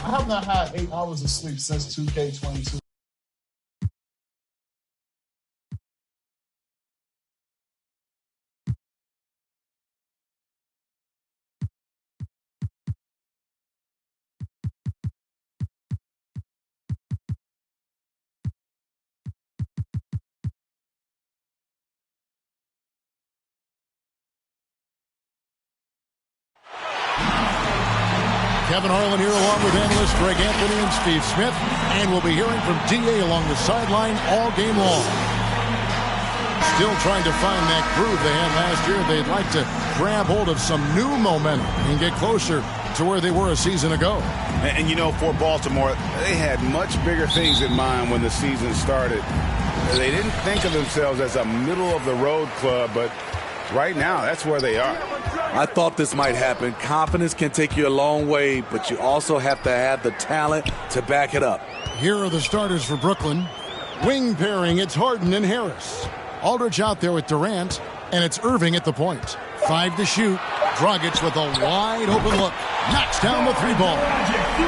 I have not had 8 hours of sleep since 2K22. Kevin Harlan here along with analysts Greg Anthony and Steve Smith. And we'll be hearing from D.A. along the sideline all game long. Still trying to find that groove they had last year. They'd like to grab hold of some new momentum and get closer to where they were a season ago. And you know, for Baltimore, they had much bigger things in mind when the season started. They didn't think of themselves as a middle-of-the-road club, but right now, that's where they are. I thought this might happen. Confidence can take you a long way, but you also have to have the talent to back it up. Here are the starters for Brooklyn. Wing pairing, it's Harden and Harris. Aldridge out there with Durant, and it's Irving at the point. 5 to shoot. Dragic with a wide open look. Knocks down the 3-ball.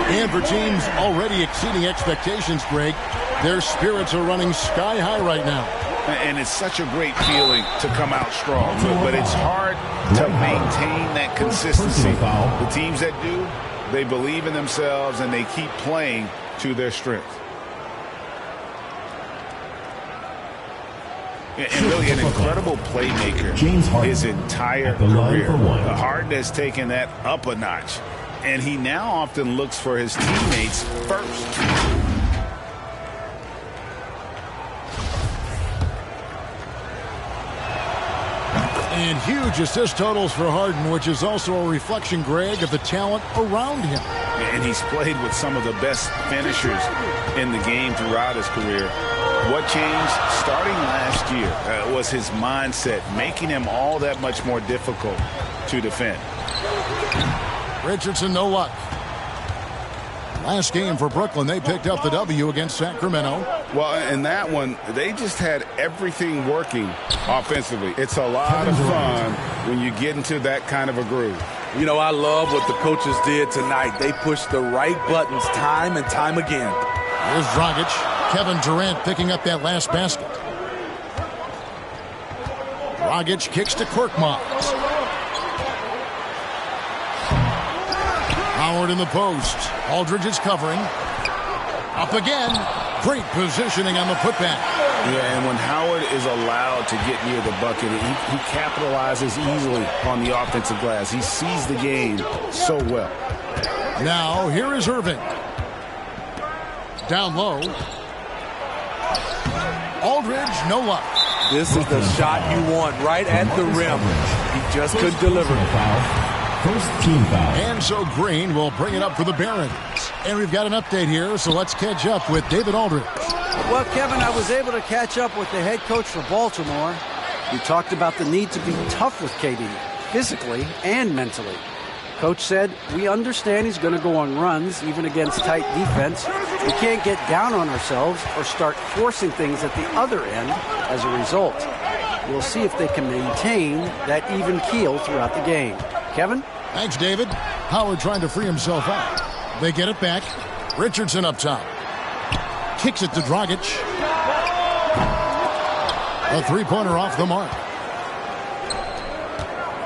And for teams already exceeding expectations, Greg, their spirits are running sky high right now. And it's such a great feeling to come out strong, but it's hard to maintain that consistency. The teams that do, they believe in themselves and they keep playing to their strength. And really an incredible playmaker his entire career. Harden has taken that up a notch, and he now often looks for his teammates first. And huge assist totals for Harden, which is also a reflection, Greg, of the talent around him. And he's played with some of the best finishers in the game throughout his career. What changed starting last year was his mindset, making him all that much more difficult to defend. Richardson, no luck. Last game for Brooklyn, they picked up the W against Sacramento. Well, in that one, they just had everything working offensively. It's a lot of fun when you get into that kind of a groove. You know, I love what the coaches did tonight. They pushed the right buttons time and time again. Here's Dragic. Kevin Durant picking up that last basket. Dragic kicks to Korkmaz. Howard in the post. Aldridge is covering. Up again. Great positioning on the putback. Yeah, and when Howard is allowed to get near the bucket, he capitalizes easily on the offensive glass. He sees the game so well. Now, here is Irving. Down low. Aldridge, no luck. This is the shot you want right at the rim. He just couldn't deliver. First team foul. And so Green will bring it up for the Barons. And we've got an update here, so let's catch up with David Aldridge. Well, Kevin, I was able to catch up with the head coach for Baltimore. He talked about the need to be tough with KD, physically and mentally. Coach said, we understand he's going to go on runs, even against tight defense. We can't get down on ourselves or start forcing things at the other end as a result. We'll see if they can maintain that even keel throughout the game. Kevin? Thanks, David. Howard trying to free himself out. They get it back. Richardson up top. Kicks it to Dragic. A three-pointer off the mark.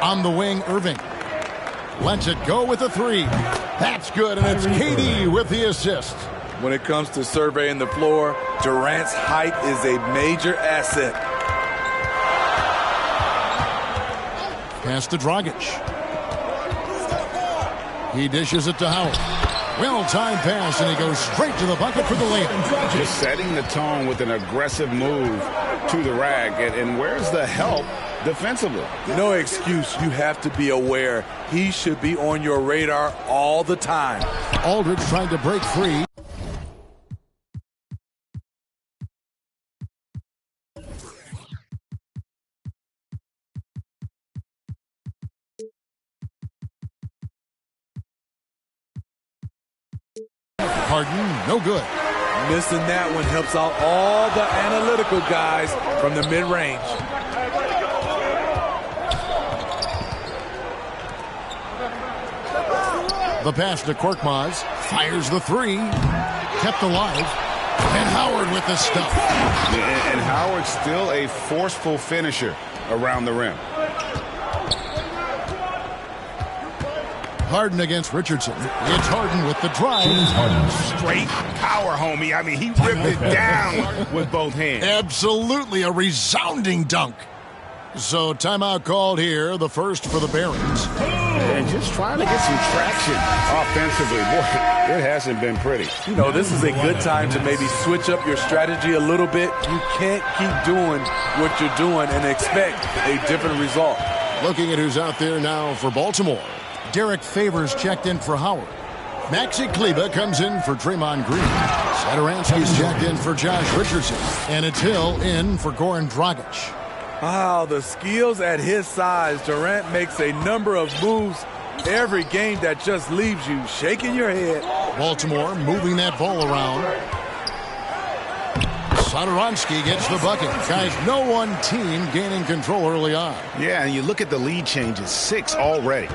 On the wing, Irving. Lets it go with a 3. That's good, and it's KD with the assist. When it comes to surveying the floor, Durant's height is a major asset. Pass to Dragic. He dishes it to Howard. Well-timed pass, and he goes straight to the bucket for the layup. Just setting the tone with an aggressive move to the rack. And where's the help defensively? No excuse. You have to be aware. He should be on your radar all the time. Aldridge trying to break free. Harden, no good. Missing that one helps out all the analytical guys from the mid-range. The pass to Korkmaz. Fires the three. Kept alive. And Howard with the stuff. And Howard's still a forceful finisher around the rim. Harden against Richardson. It's Harden with the drive. Straight power, homie. I mean, he ripped it down with both hands. Absolutely a resounding dunk. So timeout called here, the first for the Barons. And just trying to get some traction offensively. Boy, it hasn't been pretty. You know, this is a good time to maybe switch up your strategy a little bit. You can't keep doing what you're doing and expect a different result. Looking at who's out there now for Baltimore. Derek Favors checked in for Howard. Maxi Kleber comes in for Draymond Green. Satoransky's checked in for Josh Richardson. And it's Hill in for Goran Dragic. Wow, the skills at his size. Durant makes a number of moves every game that just leaves you shaking your head. Baltimore moving that ball around. Satoransky gets the bucket. Guys, no one team gaining control early on. Yeah, and you look at the lead changes, 6 already.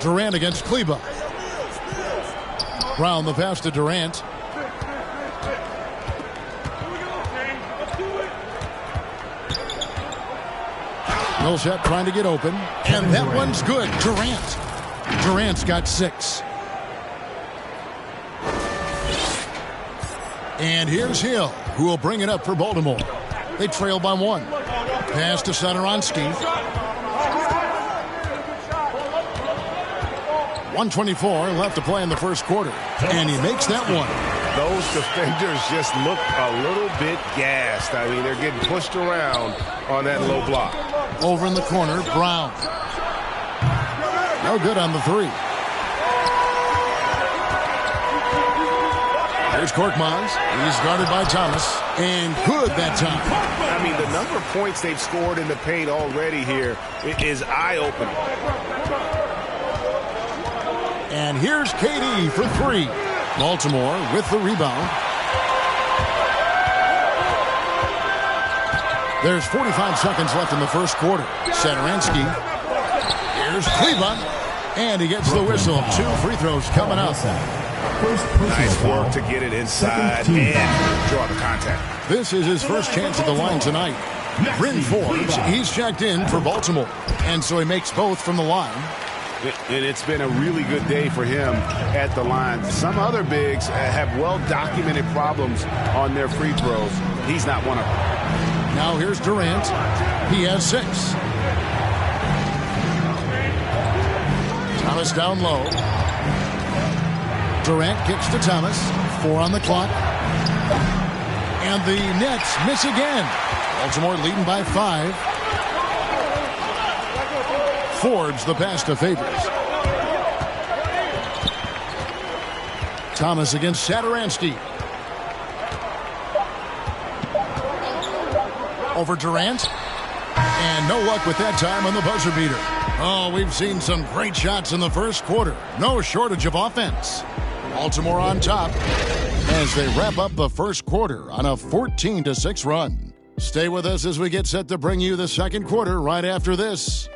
Durant against Kleber. Brown the pass to Durant. Millsap trying to get open. And that one's good. Durant's got 6. And here's Hill, who will bring it up for Baltimore. They trail by 1. Pass to Satoransky. 1:24 left to play in the first quarter. And he makes that one. Those defenders just look a little bit gassed. I mean, they're getting pushed around on that low block. Over in the corner, Brown. No good on the 3. There's Korkmaz. He's guarded by Thomas. And good that time. I mean, the number of points they've scored in the paint already here is eye-opening. And here's KD for 3. Baltimore with the rebound. There's 45 seconds left in the first quarter. Satoransky. Here's Kleber. And he gets the whistle. 2 free throws coming up. Nice work to get it inside and draw the contact. This is his first chance at the line tonight. Bryn Forbes, he's checked in for Baltimore. And so he makes both from the line. And it's been a really good day for him at the line. Some other bigs have well-documented problems on their free throws. He's not one of them. Now here's Durant. He has 6. Thomas down low. Durant kicks to Thomas. 4 on the clock. And the Nets miss again. Baltimore leading by 5. Forbes the pass to Favors. Thomas against Satoransky. Over Durant. And no luck with that time on the buzzer beater. Oh, we've seen some great shots in the first quarter. No shortage of offense. Baltimore on top as they wrap up the first quarter on a 14-6 run. Stay with us as we get set to bring you the second quarter right after this.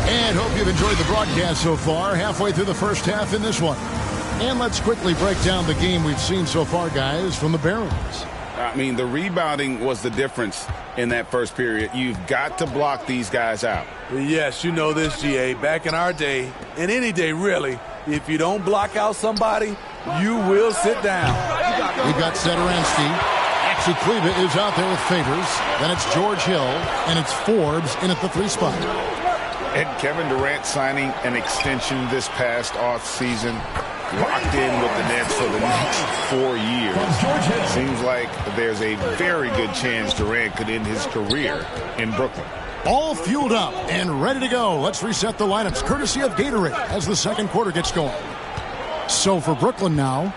And hope you've enjoyed the broadcast so far. Halfway through the first half in this one. And let's quickly break down the game we've seen so far, guys, from the Barons. I mean, the rebounding was the difference in that first period. You've got to block these guys out. Yes, you know this, G.A. Back in our day, and any day really, if you don't block out somebody, you will sit down. We've got Satoransky. Maxi Kleber is out there with Favors. Then it's George Hill, and it's Forbes in at the 3 spot. And Kevin Durant signing an extension this past offseason, locked in with the Nets for the next 4 years. Seems like there's a very good chance Durant could end his career in Brooklyn. All fueled up and ready to go. Let's reset the lineups courtesy of Gatorade as the second quarter gets going. So for Brooklyn now,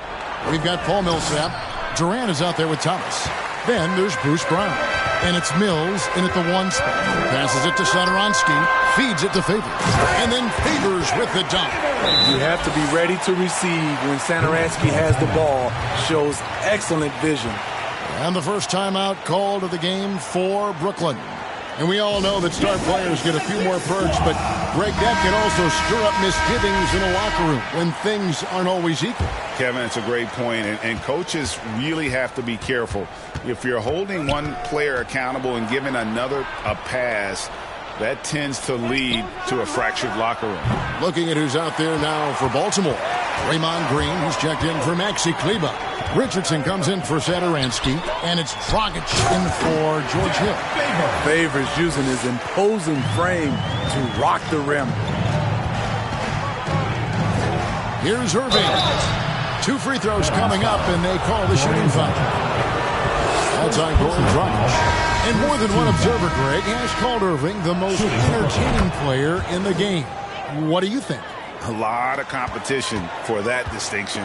we've got Paul Millsap. Durant is out there with Thomas. Then there's Bruce Brown. And it's Mills in at the 1 spot. Passes it to Satoransky. Feeds it to Favors. And then Favors with the dunk. You have to be ready to receive when Satoransky has the ball. Shows excellent vision. And the first timeout called of the game for Brooklyn. And we all know that star players get a few more perks, but Greg, that can also stir up misgivings in a locker room when things aren't always equal. Kevin, it's a great point, and coaches really have to be careful. If you're holding one player accountable and giving another a pass, that tends to lead to a fractured locker room. Looking at who's out there now for Baltimore. Draymond Green, who's checked in for Maxi Kleba. Richardson comes in for Satoransky, and it's Dragic in for George Hill. Favors using his imposing frame to rock the rim. Here's Irving. 2 free throws coming up, and they call the shooting foul. That's on Goran Dragic. And more than one observer, Greg, has called Irving the most entertaining player in the game. What do you think? A lot of competition for that distinction.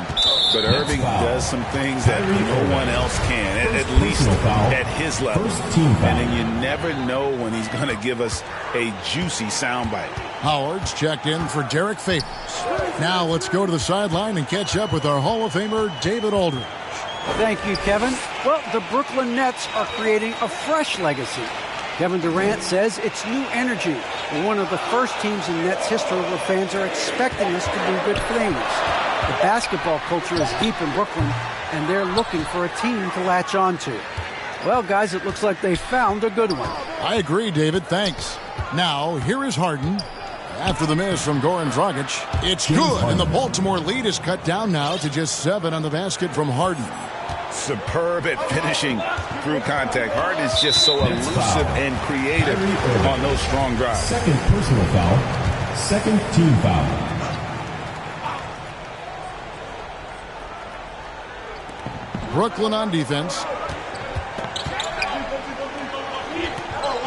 But Irving does some things that no one else can, at least at his level. And then you never know when he's going to give us a juicy soundbite. Howard's checked in for Derek Favors. Now let's go to the sideline and catch up with our Hall of Famer, David Aldridge. Thank you, Kevin. Well, the Brooklyn Nets are creating a fresh legacy. Kevin Durant says it's new energy. We're one of the first teams in Nets history where fans are expecting us to do good things. The basketball culture is deep in Brooklyn, and they're looking for a team to latch on to. Well, guys, it looks like they found a good one. I agree, David. Thanks. Now, here is Harden. After the miss from Goran Dragic, it's good, and the Baltimore lead is cut down now to just 7 on the basket from Harden. Superb at finishing through contact. Harden is just so elusive and creative on those strong drives. Second personal foul. Second team foul. Brooklyn on defense.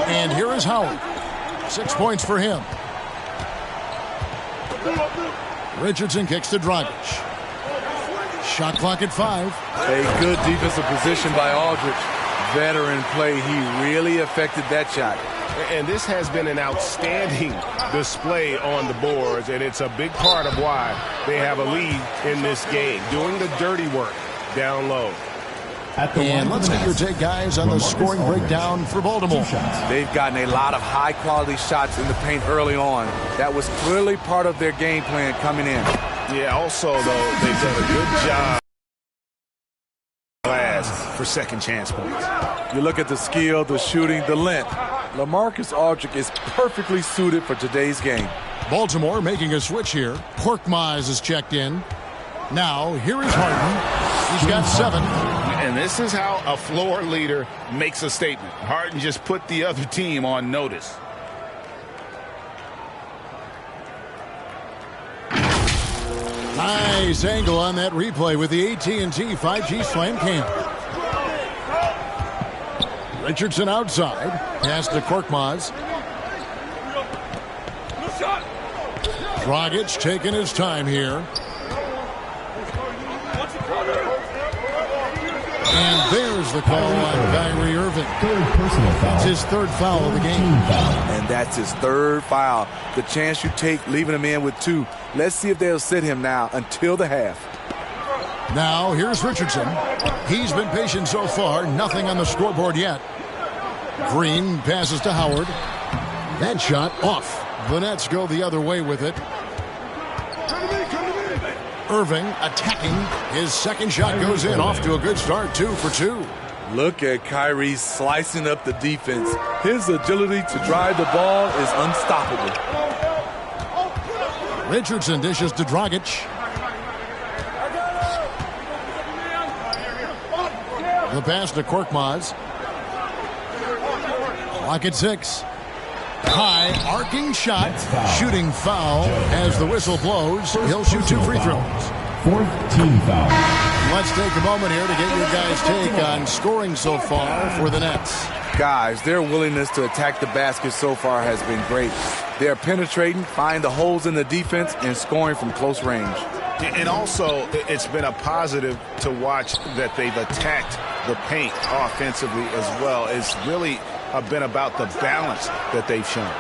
And here is Howard. 6 points for him. Richardson kicks to Dragic. Shot clock at 5. A good defensive position by Aldridge. Veteran play. He really affected that shot. And this has been an outstanding display on the boards, and it's a big part of why they have a lead in this game, doing the dirty work down low. And let's get your take, guys, on the scoring breakdown for Baltimore. They've gotten a lot of high-quality shots in the paint early on. That was clearly part of their game plan coming in. Yeah, also, though, they've done a good job for second chance points. You look at the skill, the shooting, the length. LaMarcus Aldridge is perfectly suited for today's game. Baltimore making a switch here. Korkmaz is checked in. Now, here is Harden. He's got 7. And this is how a floor leader makes a statement. Harden just put the other team on notice. Nice angle on that replay with the AT&T 5G Slam Cam. Richardson outside. Pass to Korkmaz. Dragic taking his time here. And there's the call on Kyrie Irving. Third personal foul. It's his 3rd foul of the game. And that's his 3rd foul. The chance you take leaving him in with 2. Let's see if they'll sit him now until the half. Now, here's Richardson. He's been patient so far. Nothing on the scoreboard yet. Green passes to Howard. That shot off. The Nets go the other way with it. Irving attacking. His 2nd shot goes in. Off to a good start. 2 for 2. Look at Kyrie slicing up the defense. His agility to drive the ball is unstoppable. Richardson dishes to Dragic. The pass to Korkmaz. Clock at 6. High arcing shot. Shooting foul as the whistle blows. He'll shoot 2 free throws. 4th team foul. Let's take a moment here to get your guys' take on scoring so far for the Nets. Guys, their willingness to attack the basket so far has been great. They're penetrating, finding the holes in the defense, and scoring from close range. And also, it's been a positive to watch that they've attacked the paint offensively as well. It's really been about the balance that they've shown.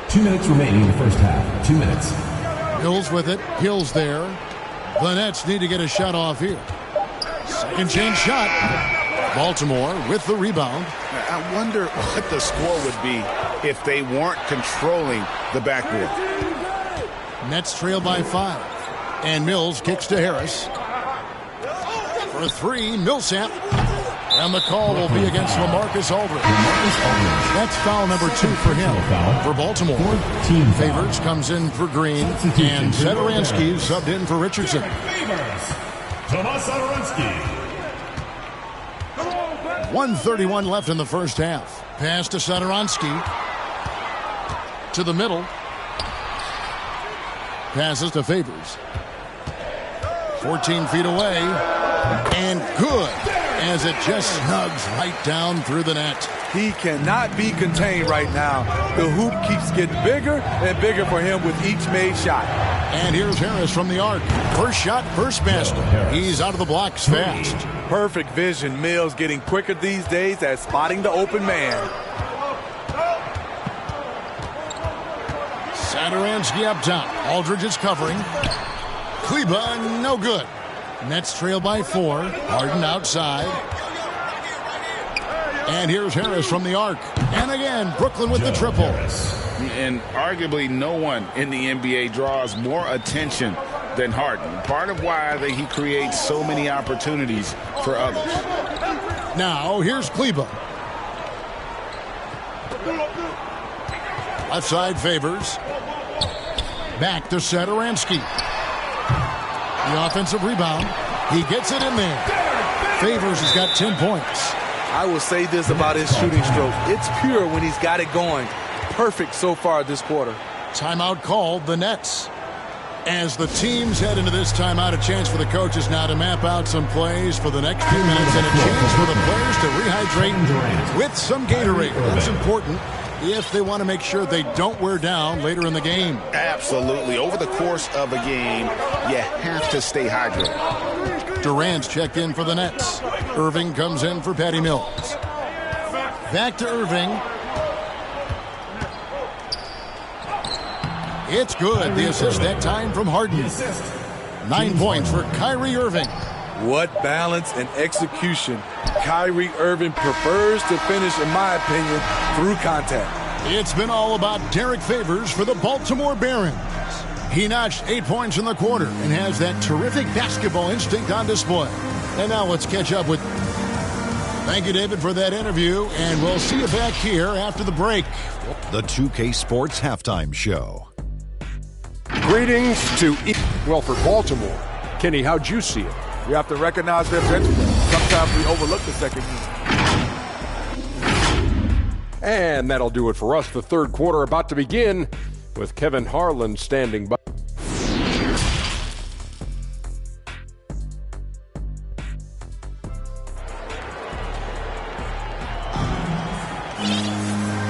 2 minutes remaining in the first half. 2 minutes. Hills with it. Hill's there. The Nets need to get a shot off here. 2nd chance shot. Baltimore with the rebound. I wonder what the score would be if they weren't controlling the backboard. Nets trail by 5. And Mills kicks to Harris. For 3, Millsap. And the call will be against LaMarcus Aldridge. That's foul number 2 for him. For Baltimore, Favors comes in for Green, and Satoransky subbed in for Richardson. 1:31 left in the first half. Pass to Satoransky. To the middle. Passes to Favors. 14 feet away. And good, as it just snugs right down through the net. He cannot be contained right now. The hoop keeps getting bigger and bigger for him with each made shot. And here's Harris from the arc. First shot, first basket. He's out of the blocks fast. Perfect vision. Mills getting quicker these days at spotting the open man. Satoransky up top. Aldridge is covering. Kleba, no good. Nets trail by 4. Harden outside. And here's Harris from the arc. And again, Brooklyn with the triple. And arguably no one in the NBA draws more attention than Harden. Part of why he creates so many opportunities for others. Now, here's Kleba. Left side Favors. Back to Satoransky. The offensive rebound. He gets it in there. Favors has got 10 points. I will say this about his shooting stroke. It's pure when he's got it going. Perfect so far this quarter. Timeout called, the Nets. As the teams head into this timeout, a chance for the coaches now to map out some plays for the next few minutes and a chance for the players to rehydrate with some Gatorade. That's important if they want to make sure they don't wear down later in the game. Absolutely. Over the course of a game, you have to stay hydrated. Durant's checked in for the Nets. Irving comes in for Patty Mills. Back to Irving. It's good. The assist that time from Harden. 9 points for Kyrie Irving. What balance and execution. Kyrie Irving prefers to finish, in my opinion, through contact. It's been all about Derek Favors for the Baltimore Barons. He notched 8 points in the quarter and has that terrific basketball instinct on display. And now let's catch up with... Thank you, David, for that interview, and we'll see you back here after the break. The 2K Sports Halftime Show. Greetings to... Well, for Baltimore. Kenny, how'd you see it? We have to recognize their bench play. Sometimes we overlook the second unit. And that'll do it for us. The third quarter about to begin with Kevin Harlan standing by.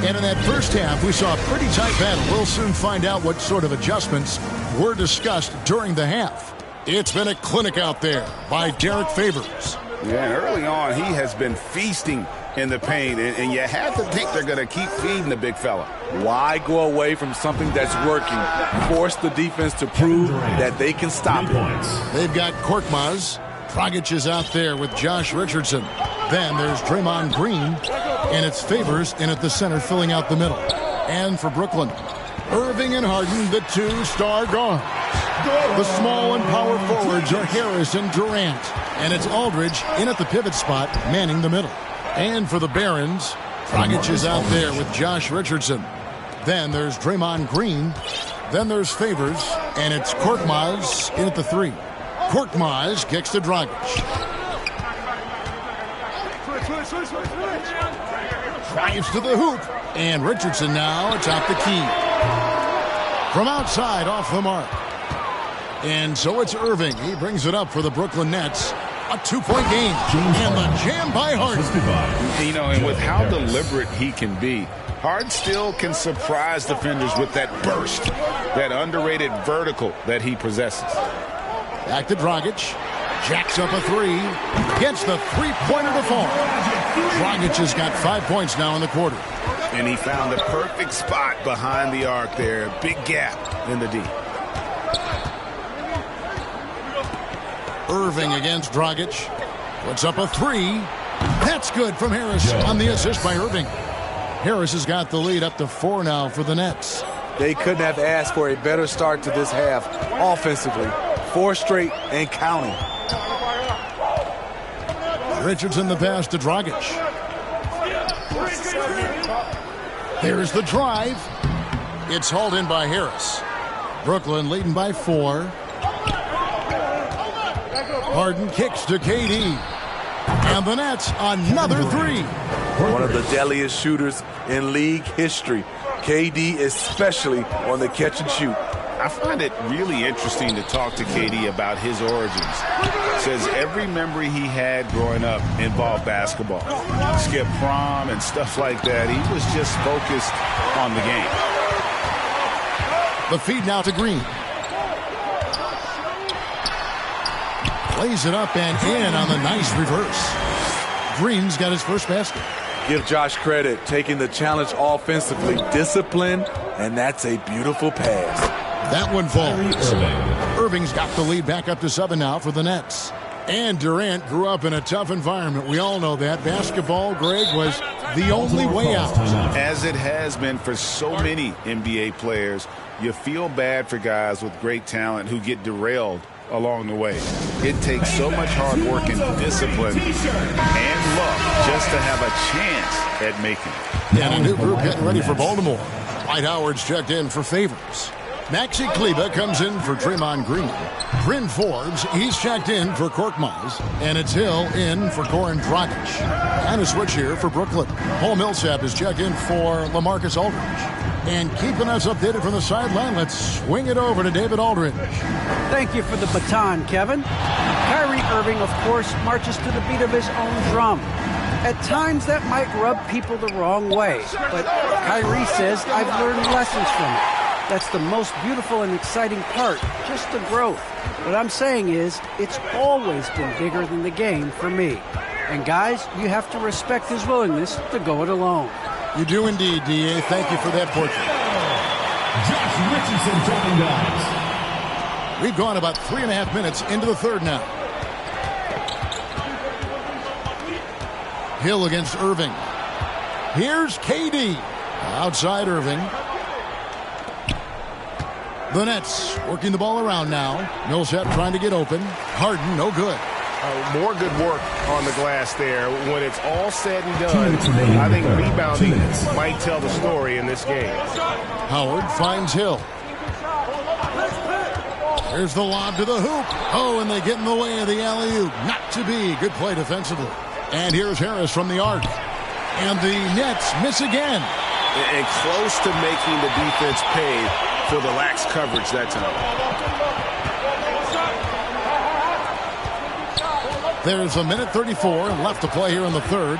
And in that first half, we saw a pretty tight battle. We'll soon find out what sort of adjustments were discussed during the half. It's been a clinic out there by Derek Favors. Yeah, and early on, he has been feasting in the paint, and you have to think they're going to keep feeding the big fella. Why go away from something that's working? Force the defense to prove that they can stop it. They've got Korkmaz. Dragic is out there with Josh Richardson. Then there's Draymond Green, and it's Favors in at the center, filling out the middle. And for Brooklyn, Irving and Harden, the two-star guards. The small and power forwards are Harris and Durant. And it's Aldridge in at the pivot spot, manning the middle. And for the Barons, Dragic is out there with Josh Richardson. Then there's Draymond Green. Then there's Favors, and it's Korkmaz in at the 3. Korkmaz kicks to Dragic. Drives to the hoop, and Richardson now atop the key. From outside, off the mark. And so it's Irving. He brings it up for the Brooklyn Nets. A 2-point game. And the jam by Harden. You know, and with how deliberate he can be, Harden still can surprise defenders with that burst, that underrated vertical that he possesses. Back to Dragic. Jacks up a 3. Gets the three-pointer to fall. Dragic has got 5 points now in the quarter. And he found the perfect spot behind the arc there. Big gap in the D. Irving against Dragic. Puts up a 3. That's good from Harris on the assist by Irving. Harris has got the lead up to 4 now for the Nets. They couldn't have asked for a better start to this half offensively. 4 straight and counting. Richardson the pass to Dragic. There's the drive. It's hauled in by Harris. Brooklyn leading by 4. Harden kicks to KD. And the Nets, another 3. One of the deadliest shooters in league history. KD especially on the catch and shoot. I find it really interesting to talk to KD about his origins. Says every memory he had growing up involved basketball. Skip prom and stuff like that. He was just focused on the game. The feed now to Green. Plays it up and in on the nice reverse. Green's got his first basket. Give Josh credit, taking the challenge offensively. Discipline, and that's a beautiful pass. That one falls. Irving's got the lead back up to 7 now for the Nets. And Durant grew up in a tough environment. We all know that. Basketball, Greg, was the only way out. As it has been for so many NBA players, you feel bad for guys with great talent who get derailed along the way. It takes so much hard work and discipline and luck just to have a chance at making it. And a new group getting ready for Baltimore. Dwight Howard's checked in for Favors. Maxi Kleber comes in for Draymond Green. Bryn Forbes, he's checked in for Korkmaz. And it's Hill in for Goran Dragic. And a switch here for Brooklyn. Paul Millsap is checked in for LaMarcus Aldridge. And keeping us updated from the sideline, let's swing it over to David Aldridge. Thank you for the baton, Kevin. Kyrie Irving, of course, marches to the beat of his own drum. At times, that might rub people the wrong way. But Kyrie says, I've learned lessons from it. That's the most beautiful and exciting part, just the growth. What I'm saying is, it's always been bigger than the game for me. And guys, you have to respect his willingness to go it alone. You do indeed, D.A. Thank you for that portrait. Josh Richardson dropping guys. We've gone about 3.5 minutes into the third now. Hill against Irving. Here's KD. Outside Irving. The Nets working the ball around now. Millsap trying to get open. Harden, no good. More good work on the glass there. When it's all said and done, I think rebounding might tell the story in this game. Howard finds Hill. Here's the lob to the hoop. Oh, and they get in the way of the alley-oop. Not to be. Good play defensively. And here's Harris from the arc. And the Nets miss again. And close to making the defense pay for the lax coverage that time. There's a minute 34 left to play here in the third.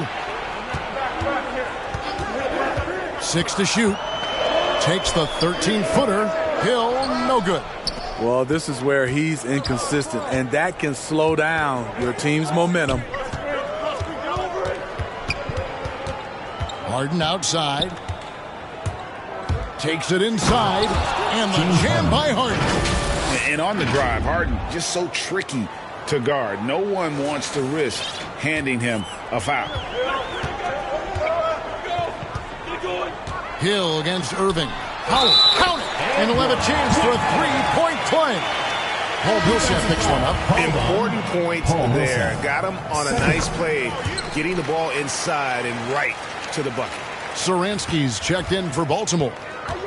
6 to shoot. Takes the 13-footer. Hill, no good. Well, this is where he's inconsistent, and that can slow down your team's momentum. Harden outside. Takes it inside. And the jam by Harden. And on the drive, Harden just so tricky to guard. No one wants to risk handing him a foul. Hill against Irving. Howard, count it! And he'll have a chance for a three-point play. Paul Millsap picks one up. Important points there. Got him on a nice play, getting the ball inside and right to the bucket. Saransky's checked in for Baltimore.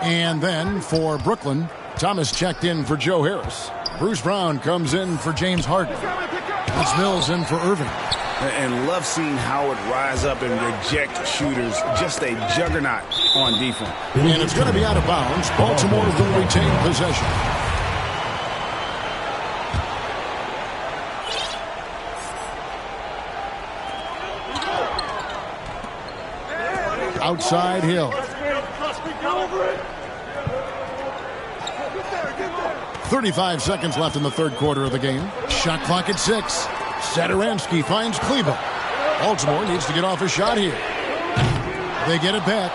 And then for Brooklyn, Thomas checked in for Joe Harris. Bruce Brown comes in for James Harden. It's Mills in for Irving. And love seeing Howard rise up and reject shooters. Just a juggernaut on defense. And it's going to be out of bounds. Baltimore will retain possession. Outside Hill. 35 seconds left in the third quarter of the game. Shot clock at 6. Satoransky finds Kleber. Baltimore needs to get off a shot here. They get it back.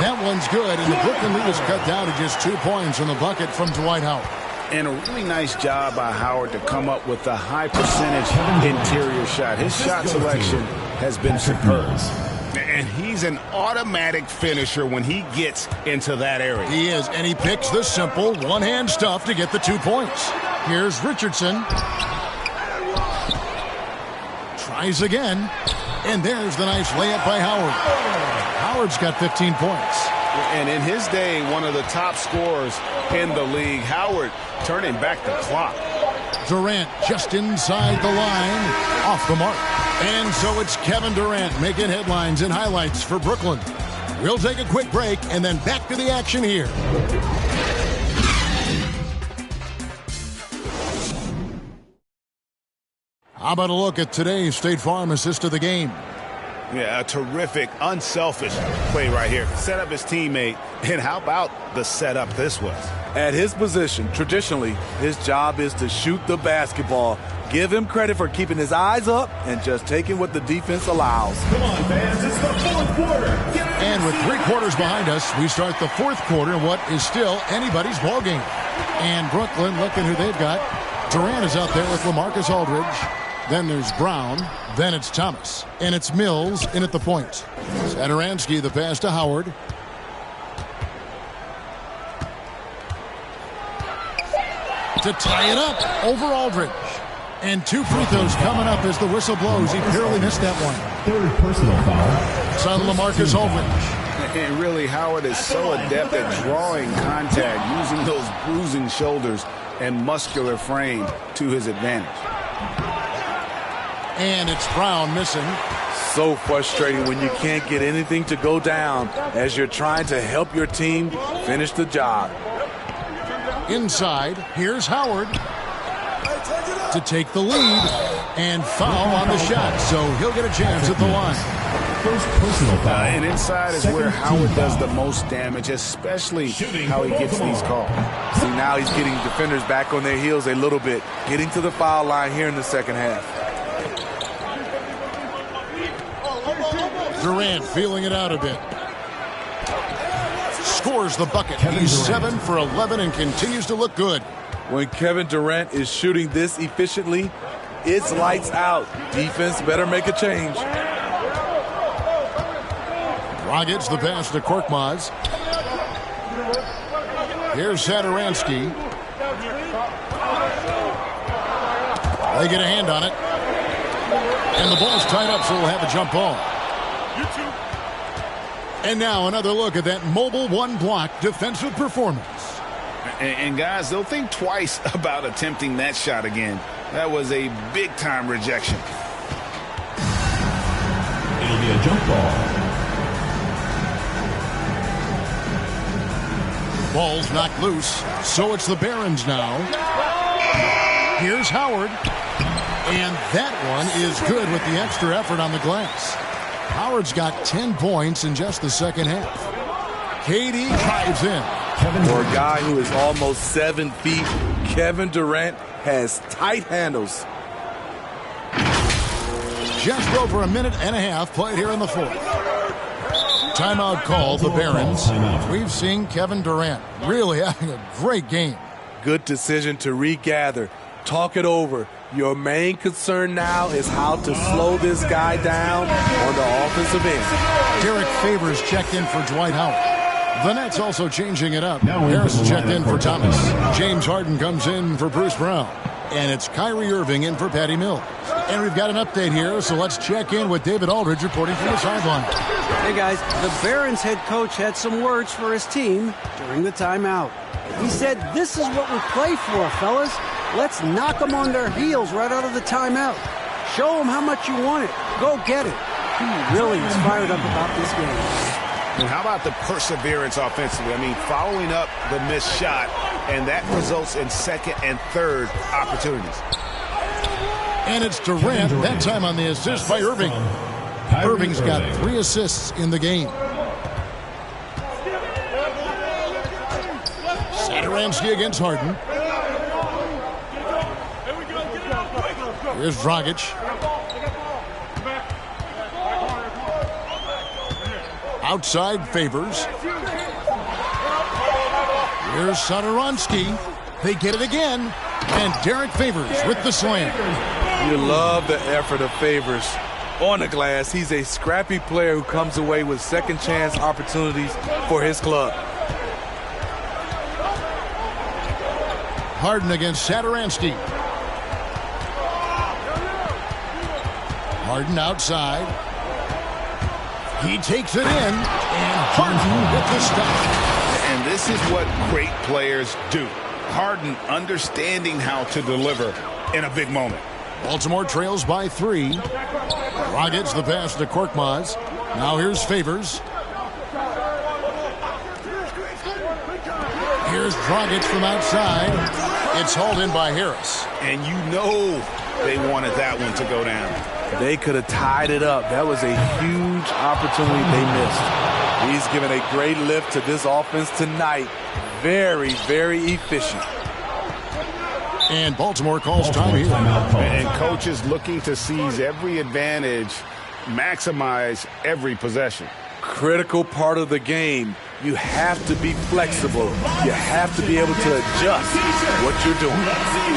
That one's good, and the Brooklyn lead is cut down to just 2 points in the bucket from Dwight Howard. And a really nice job by Howard to come up with a high percentage interior shot. His shot selection has been superb. And he's an automatic finisher when he gets into that area. He is, and he picks the simple one-hand stuff to get the 2 points. Here's Richardson. Tries again. And there's the nice layup by Howard. Howard's got 15 points. And in his day, one of the top scorers in the league. Howard turning back the clock. Durant just inside the line, off the mark. And so it's Kevin Durant making headlines and highlights for Brooklyn. We'll take a quick break and then back to the action here. How about a look at today's State Farm assist of the game? Yeah, a terrific, unselfish play right here. Set up his teammate, and how about the setup this was? At his position, traditionally, his job is to shoot the basketball. Give him credit for keeping his eyes up and just taking what the defense allows. Come on, fans, it's the fourth quarter. And with 3 quarters behind us, we start the 4th quarter in what is still anybody's ballgame. And Brooklyn, looking who they've got. Durant is out there with LaMarcus Aldridge. Then there's Brown. Then it's Thomas. And it's Mills in at the point. Satoransky, the pass to Howard. To tie it up over Aldridge. And 2 free throws coming up as the whistle blows. He barely missed that one. 3rd personal foul. It's on LaMarcus Aldridge. And really, Howard is so adept at drawing contact, using those bruising shoulders and muscular frame to his advantage. And it's Brown missing. So frustrating when you can't get anything to go down as you're trying to help your team finish the job. Inside, here's Howard to take the lead and foul on the shot, so he'll get a chance at the line. First personal foul. And inside is where Howard does the most damage, especially how he gets these calls. See, now he's getting defenders back on their heels a little bit, getting to the foul line here in the second half. Durant feeling it out a bit. Scores the bucket. He's 7 for 11 and continues to look good. When Kevin Durant is shooting this efficiently, it's lights out. Defense better make a change. Dragic the pass to Korkmaz. Here's Satoransky. They get a hand on it. And the ball's tied up, so we'll have a jump ball. And now another look at that mobile one-block defensive performance. And guys, they'll think twice about attempting that shot again. That was a big-time rejection. It'll be a jump ball. Ball's knocked loose, so it's the Barons now. Here's Howard. And that one is good with the extra effort on the glass. Howard's got 10 points in just the second half. KD drives in. For a guy who is almost 7 feet, Kevin Durant has tight handles. Just over a minute and a half played here in the 4th. Timeout called, the Barons. We've seen Kevin Durant really having a great game. Good decision to regather. Talk it over. Your main concern now is how to slow this guy down on the offensive end. Derek Favors checked in for Dwight Howard. The Nets also changing it up. Harris checked in for Thomas. James Harden comes in for Bruce Brown. And it's Kyrie Irving in for Patty Mills. And we've got an update here, so let's check in with David Aldridge reporting from the sideline. Hey guys, the Barons head coach had some words for his team during the timeout. He said, "This is what we play for, fellas. Let's knock them on their heels right out of the timeout. Show them how much you want it. Go get it." He really is fired up about this game. And how about the perseverance offensively? I mean, following up the missed shot, and that results in second and third opportunities. And it's Durant, that time on the assist by Irving. Irving's got 3 assists in the game. Satoransky against Harden. Here's Dragic. Outside Favors. Here's Satoransky. They get it again. And Derek Favors with the slam. You love the effort of Favors on the glass. He's a scrappy player who comes away with second chance opportunities for his club. Harden against Satoransky. Harden outside. He takes it in, and Harden with the stop. And this is what great players do. Harden understanding how to deliver in a big moment. Baltimore trails by 3. Dragic the pass to Korkmaz. Now here's Favors. Here's Dragic from outside. It's hauled in by Harris. And you know they wanted that one to go down. They could have tied it up. That was a huge opportunity they missed. He's given a great lift to this offense tonight. Very, very efficient. And Baltimore calls time here. And coaches looking to seize every advantage, maximize every possession. Critical part of the game. You have to be flexible. You have to be able to adjust what you're doing.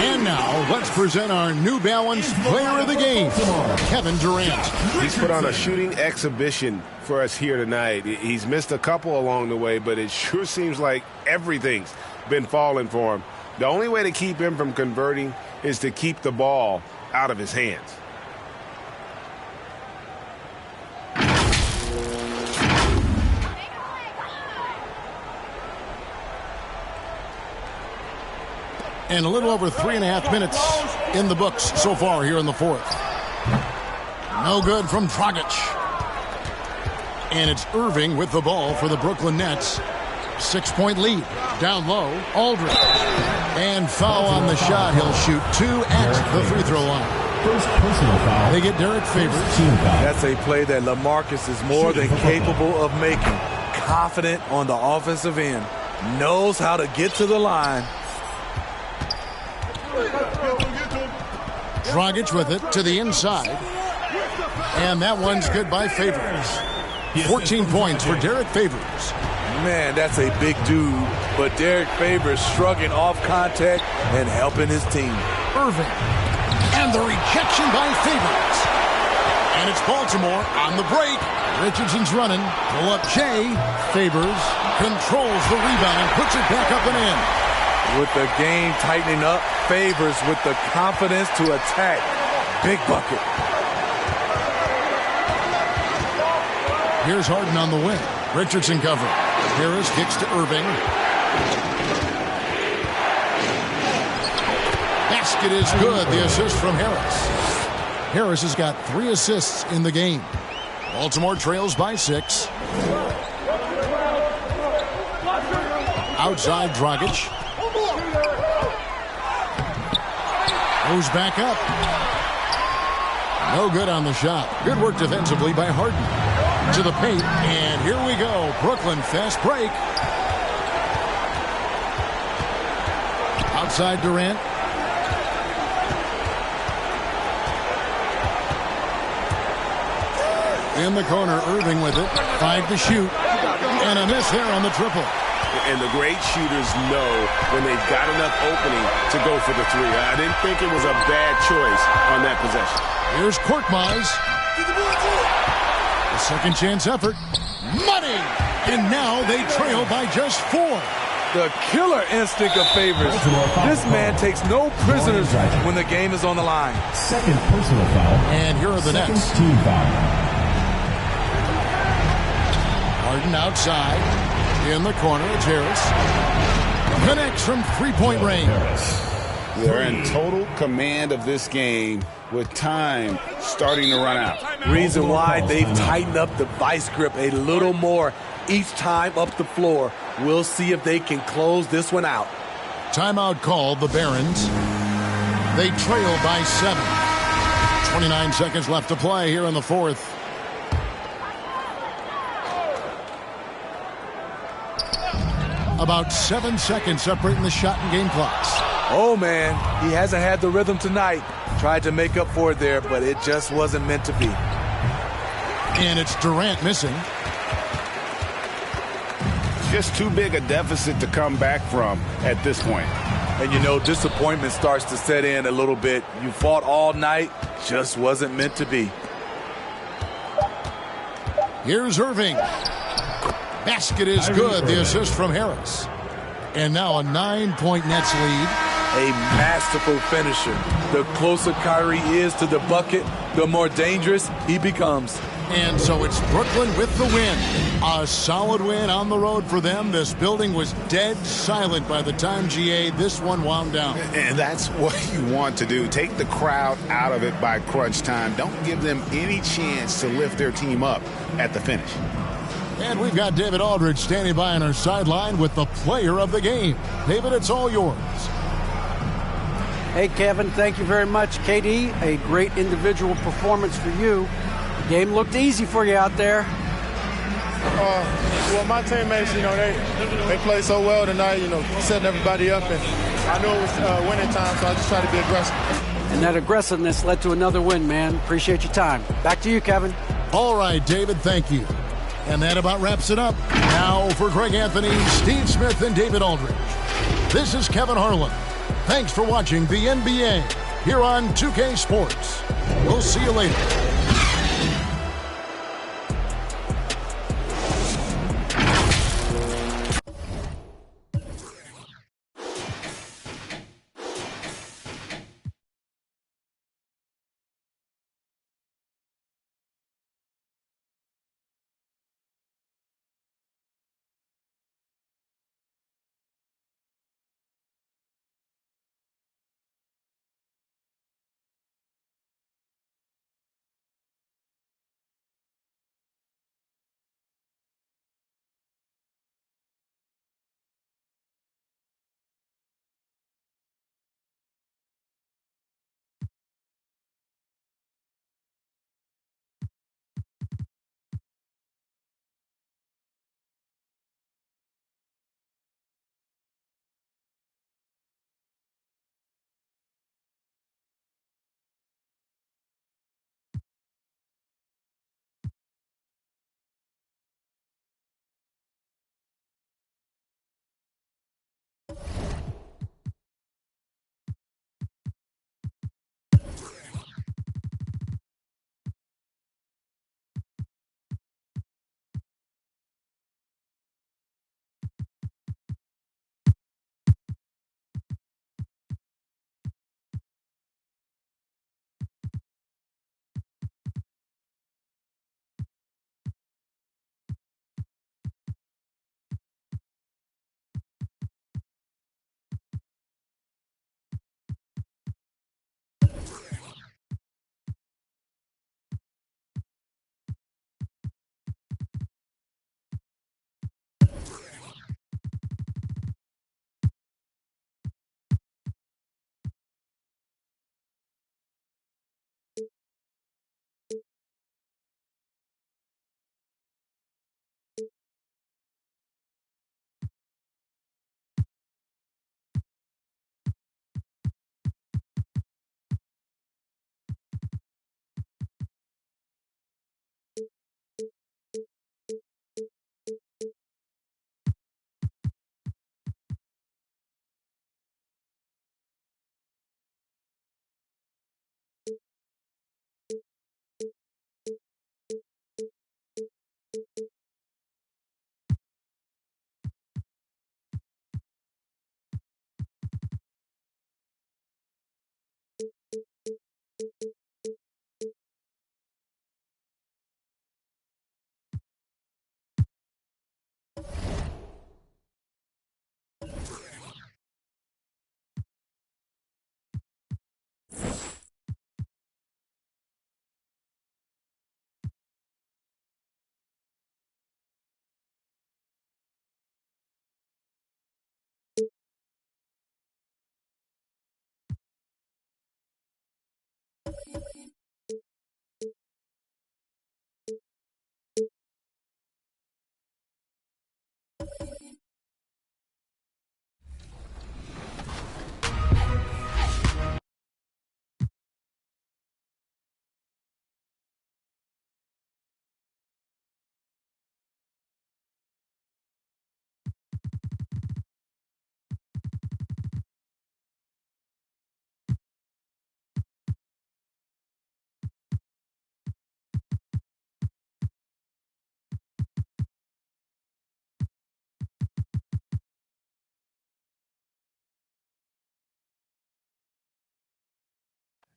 And now, let's present our New Balance Player of the Game, Kevin Durant. He's put on a shooting exhibition for us here tonight. He's missed a couple along the way, but it sure seems like everything's been falling for him. The only way to keep him from converting is to keep the ball out of his hands. And a little over 3.5 minutes in the books so far here in the fourth. No good from Dragic. And it's Irving with the ball for the Brooklyn Nets. 6-point lead. Down low, Aldridge. And foul on the shot. He'll shoot 2 at the free throw line. First personal foul. They get Derek Favors. That's a play that LaMarcus is more than capable of making. Confident on the offensive end. Knows how to get to the line. Dragic with it to the inside. And that one's good by Favors. 14 points for Derek Favors. Man, that's a big dude. But Derek Favors shrugging off contact and helping his team. Irving. And the rejection by Favors. And it's Baltimore on the break. Richardson's running. Pull up J. Favors controls the rebound and puts it back up and in. With the game tightening up, Favors with the confidence to attack. Big bucket. Here's Harden on the wing. Richardson covering. Harris kicks to Irving. Basket is good. The assist from Harris. Harris has got 3 assists in the game. Baltimore trails by 6. Outside Dragic. Goes back up. No good on the shot. Good work defensively by Harden. To the paint, and here we go. Brooklyn fast break. Outside Durant. In the corner, Irving with it. 5 to shoot. And a miss there on the triple. And the great shooters know when they've got enough opening to go for the 3. I didn't think it was a bad choice on that possession. Here's Korkmaz. A second chance effort. Money! And now they trail by just 4. The killer instinct of Favors. This man takes no prisoners when the game is on the line. Second personal foul. And here are the Nets. Second team foul. Harden outside. In the corner, it's Harris. Connects from 3-point range. They're in total command of this game with time starting to run out. Reason why they've tightened up the vice grip a little more each time up the floor. We'll see if they can close this one out. Timeout called, the Barons. They trail by 7. 29 seconds left to play here in the fourth. About 7 seconds separating the shot and game clocks. Oh, man, he hasn't had the rhythm tonight. Tried to make up for it there, but it just wasn't meant to be. And it's Durant missing. Just too big a deficit to come back from at this point. And, disappointment starts to set in a little bit. You fought all night, just wasn't meant to be. Here's Irving. Basket is good. The assist from Harris. And now a 9-point Nets lead. A masterful finisher. The closer Kyrie is to the bucket, the more dangerous he becomes. And so it's Brooklyn with the win. A solid win on the road for them. This building was dead silent by the time H.M.J.A. this one wound down. And that's what you want to do. Take the crowd out of it by crunch time. Don't give them any chance to lift their team up at the finish. And we've got David Aldridge standing by on our sideline with the player of the game. David, it's all yours. Hey, Kevin, thank you very much. KD, a great individual performance for you. The game looked easy for you out there. Well, my teammates, they played so well tonight, setting everybody up. And I knew it was winning time, so I just tried to be aggressive. And that aggressiveness led to another win, man. Appreciate your time. Back to you, Kevin. All right, David, thank you. And that about wraps it up. Now for Greg Anthony, Steve Smith, and David Aldridge. This is Kevin Harlan. Thanks for watching the NBA here on 2K Sports. We'll see you later.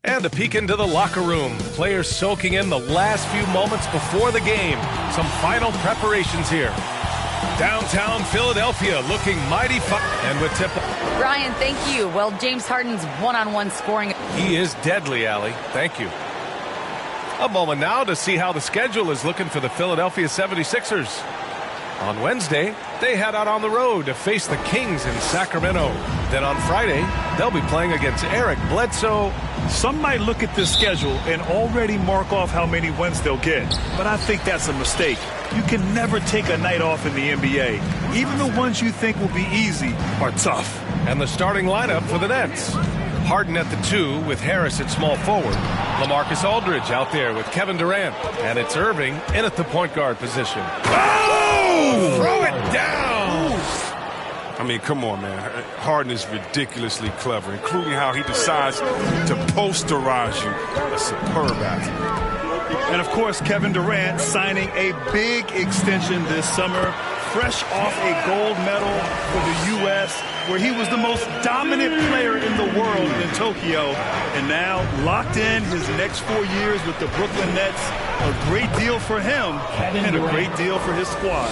And a peek into the locker room. Players soaking in the last few moments before the game. Some final preparations here. Downtown Philadelphia looking mighty fine. And with tip. Ryan, thank you. Well, James Harden's one-on-one scoring. He is deadly, Allie. Thank you. A moment now to see how the schedule is looking for the Philadelphia 76ers. On Wednesday, they head out on the road to face the Kings in Sacramento. Then on Friday, they'll be playing against Eric Bledsoe. Some might look at this schedule and already mark off how many wins they'll get. But I think that's a mistake. You can never take a night off in the NBA. Even the ones you think will be easy are tough. And the starting lineup for the Nets. Harden at the 2 with Harris at small forward. LaMarcus Aldridge out there with Kevin Durant. And it's Irving in at the point guard position. Oh! Throw it down! I mean, come on, man. Harden is ridiculously clever, including how he decides to posterize you. A superb athlete. And, of course, Kevin Durant signing a big extension this summer, fresh off a gold medal for the U.S., where he was the most dominant player in the world in Tokyo. And now locked in his next 4 years with the Brooklyn Nets. A great deal for him and a great deal for his squad.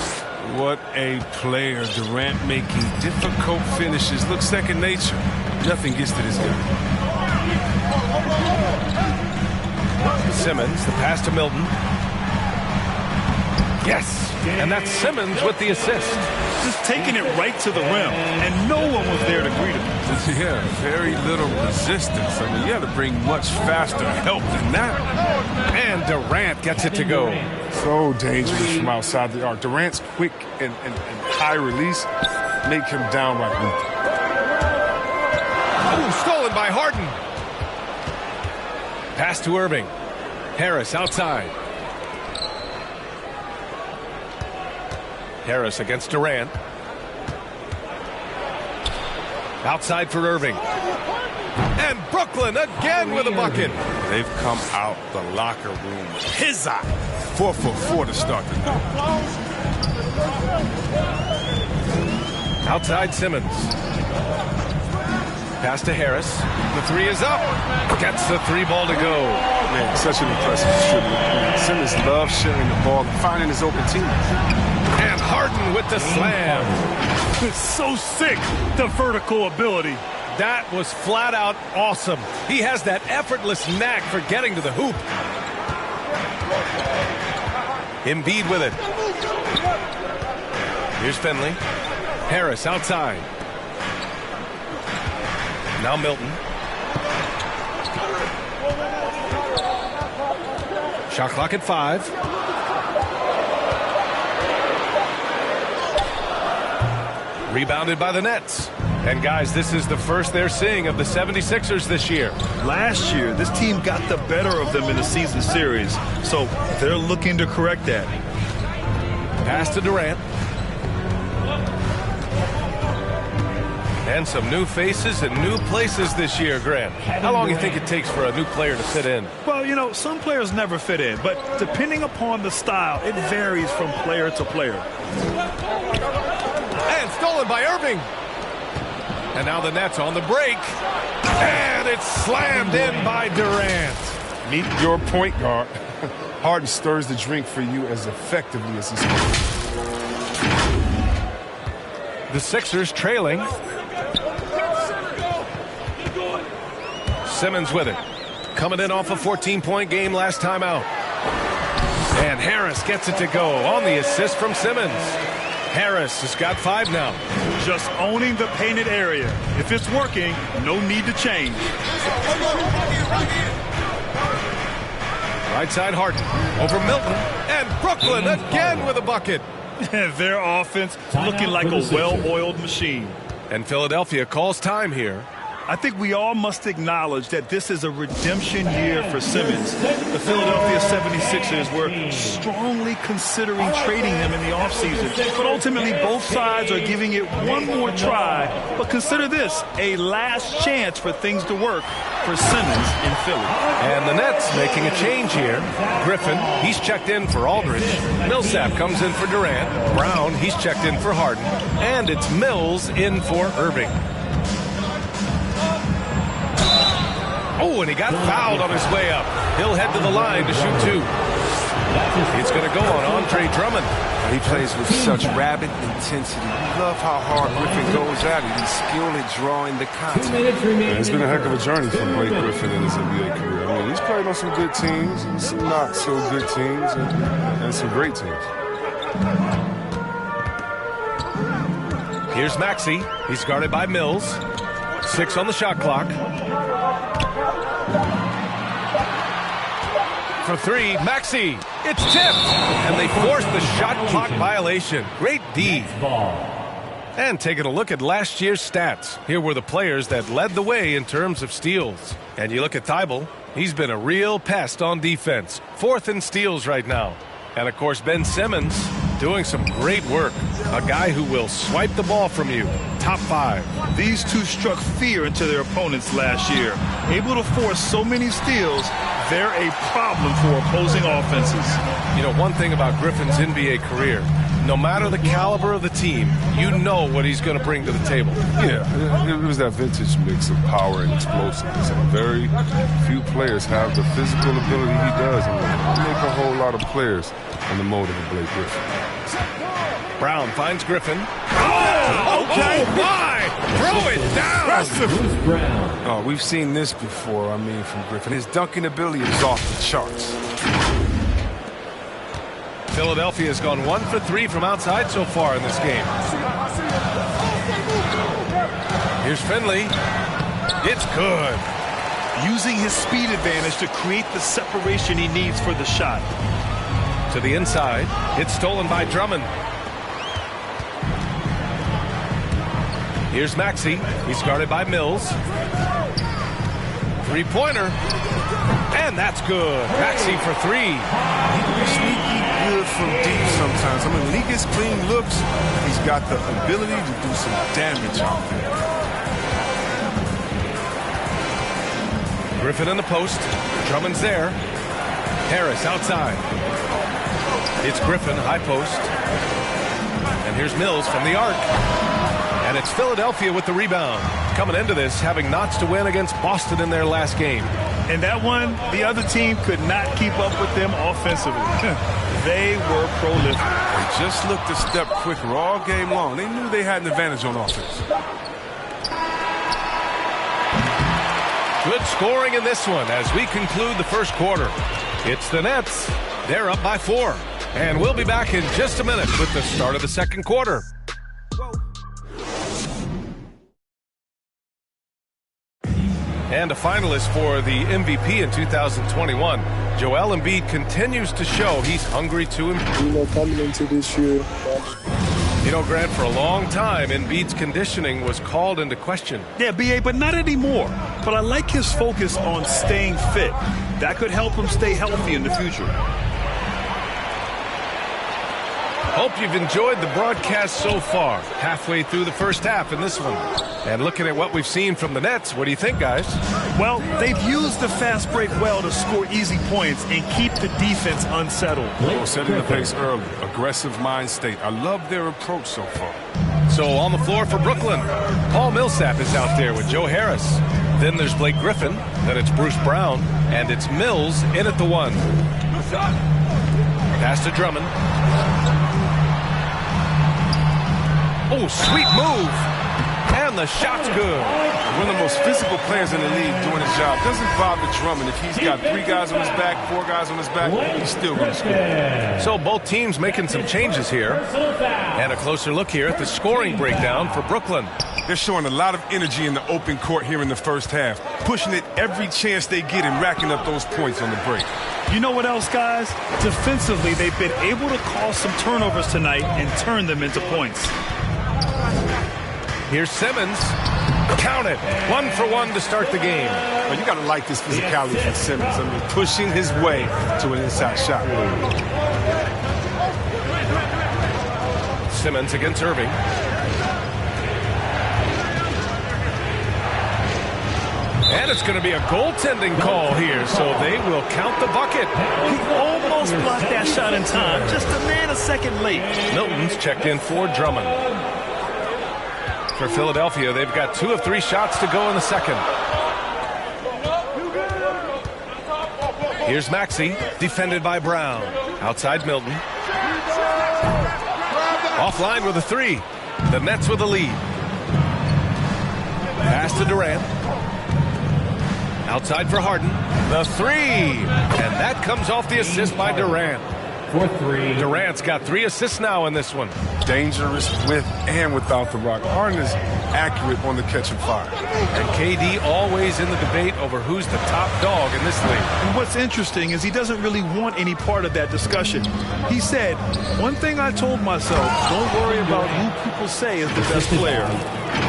What a player. Durant making difficult finishes look second nature. Nothing gets to this guy. Simmons, the pass to Milton. Yes, and that's Simmons with the assist. Just taking it right to the rim, and no one was there to greet him. Yeah, very little resistance. I mean, you had to bring much faster help than that. And Durant gets it to go. So dangerous from outside the arc. Durant's quick and high release make him downright weak. Oh, stolen by Harden. Pass to Irving. Harris outside. Harris against Durant. Outside for Irving. And Brooklyn again with a bucket. They've come out the locker room. His eye. 4 for 4 to start the night. Outside Simmons. Pass to Harris. The 3 is up. Gets the 3 ball to go. Man, such an impressive shooter. Simmons loves sharing the ball and finding his open teammates. And Harden with the slam. It's so sick, the vertical ability. That was flat out awesome. He has that effortless knack for getting to the hoop. Embiid with it. Here's Finley. Harris outside. Now Milton. Shot clock at 5. Rebounded by the Nets. And guys, this is the first they're seeing of the 76ers this year. Last year, this team got the better of them in the season series. So they're looking to correct that. Pass to Durant. And some new faces and new places this year, Grant. How long do you think it takes for a new player to fit in? Well, you know, some players never fit in, but depending upon the style, it varies from player to player. And stolen by Irving. And now the Nets on the break. And it's slammed in by Durant. Meet your point guard. Harden stirs the drink for you as effectively as he scores. The Sixers trailing. Simmons with it. Coming in off a 14-point game last time out. And Harris gets it to go on the assist from Simmons. Harris has got 5 now. Just owning the painted area. If it's working, no need to change. Right side Harden. Over Milton. And Brooklyn again with a bucket. Their offense looking like a well-oiled machine. And Philadelphia calls time here. I think we all must acknowledge that this is a redemption year for Simmons. The Philadelphia 76ers were strongly considering trading him in the offseason. But ultimately, both sides are giving it one more try. But consider this, a last chance for things to work for Simmons in Philly. And the Nets making a change here. Griffin, he's checked in for Aldridge. Millsap comes in for Durant. Brown, he's checked in for Harden. And it's Mills in for Irving. Oh, and he got fouled on his way up. He'll head to the line to shoot 2. It's going to go on Andre Drummond. He plays with such rabid intensity. You love how hard Griffin goes at it. He's skilled at drawing the contact. It's been a heck of a journey for Blake Griffin in his NBA career. I mean, he's played on some good teams and some not so good teams and some great teams. Here's Maxey. He's guarded by Mills. 6 on the shot clock. For 3, Maxey. It's tipped. And they force the shot clock violation. Great D. And taking a look at last year's stats. Here were the players that led the way in terms of steals. And you look at Thibault. He's been a real pest on defense. 4th in steals right now. And, of course, Ben Simmons doing some great work. A guy who will swipe the ball from you. Top 5. These two struck fear into their opponents last year. Able to force so many steals, they're a problem for opposing offenses. You know, one thing about Griffin's NBA career, no matter the caliber of the team, you know what he's going to bring to the table. Yeah, it was that vintage mix of power and explosiveness. And very few players have the physical ability he does. And make a whole lot of players in the mold of a Blake Griffin. Brown finds Griffin. Oh, okay. Why? Throw it down. Oh, we've seen this before, from Griffin. His dunking ability is off the charts. Philadelphia has gone 1 for 3 from outside so far in this game. Here's Finley. It's good. Using his speed advantage to create the separation he needs for the shot. To the inside. It's stolen by Drummond. Here's Maxey. He's guarded by Mills. 3-pointer. And that's good. Maxey for 3. He can be sneaky good from deep sometimes. When he gets clean looks, he's got the ability to do some damage out there. Griffin in the post. Drummond's there. Harris outside. It's Griffin, high post. And here's Mills from the arc. And it's Philadelphia with the rebound. Coming into this, having notched a win against Boston in their last game. And that one, the other team could not keep up with them offensively. They were prolific. They just looked a step quicker all game long. They knew they had an advantage on offense. Good scoring in this one as we conclude the first quarter. It's the Nets. They're up by 4. And we'll be back in just a minute with the start of the second quarter. And a finalist for the MVP in 2021, Joel Embiid continues to show he's hungry to improve. Coming into this year. You know, Grant, for a long time, Embiid's conditioning was called into question. Yeah, B.A., but not anymore. But I like his focus on staying fit. That could help him stay healthy in the future. Hope you've enjoyed the broadcast so far. Halfway through the first half in this one. And looking at what we've seen from the Nets, what do you think, guys? Well, they've used the fast break well to score easy points and keep the defense unsettled. Setting the pace early. Aggressive mind state. I love their approach so far. So on the floor for Brooklyn, Paul Millsap is out there with Joe Harris. Then there's Blake Griffin. Then it's Bruce Brown. And it's Mills in at the 1. Pass to Drummond. Oh, sweet move. And the shot's good. One of the most physical players in the league doing his job. Doesn't bother Drummond. If he's got 3 guys on his back, 4 guys on his back, he's still going to score. So both teams making some changes here. And a closer look here at the scoring breakdown for Brooklyn. They're showing a lot of energy in the open court here in the first half. Pushing it every chance they get and racking up those points on the break. You know what else, guys? Defensively, they've been able to cause some turnovers tonight and turn them into points. Here's Simmons. Count it. 1 for 1 to start the game. Well, you got to like this physicality from Simmons. Pushing his way to an inside shot. Simmons against Irving. And it's going to be a goaltending call here, so they will count the bucket. He almost blocked that shot in time, just a man a second late. Milton's checked in for Drummond. For Philadelphia, they've got 2 of 3 shots to go in the second. Here's Maxey, defended by Brown. Outside Milton. Offline with a 3. The Nets with a lead. Pass to Durant. Outside for Harden. The 3. And that comes off the assist by Durant. For 3. Durant's got 3 assists now in this one. Dangerous with and without the rock. Harden is accurate on the catch and fire. And KD always in the debate over who's the top dog in this league. And what's interesting is he doesn't really want any part of that discussion. He said, one thing I told myself, don't worry about who people say is the best player.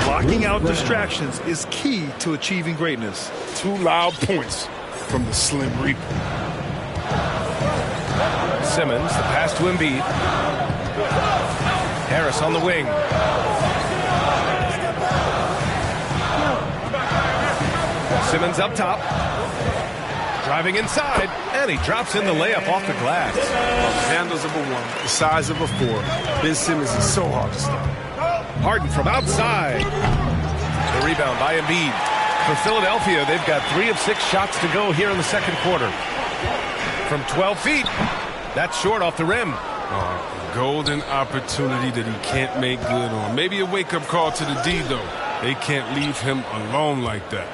Blocking out distractions is key to achieving greatness. 2 loud points from the Slim Reaper. Simmons, the pass to Embiid. Harris on the wing. Simmons up top. Driving inside, and he drops in the layup off the glass. Handles of a 1, the size of a 4. Ben Simmons is so hard to stop. Harden from outside. The rebound by Embiid. For Philadelphia, they've got 3 of 6 shots to go here in the second quarter. From 12 feet. That's short off the rim. Golden opportunity that he can't make good on. Maybe a wake-up call to the D, though. They can't leave him alone like that.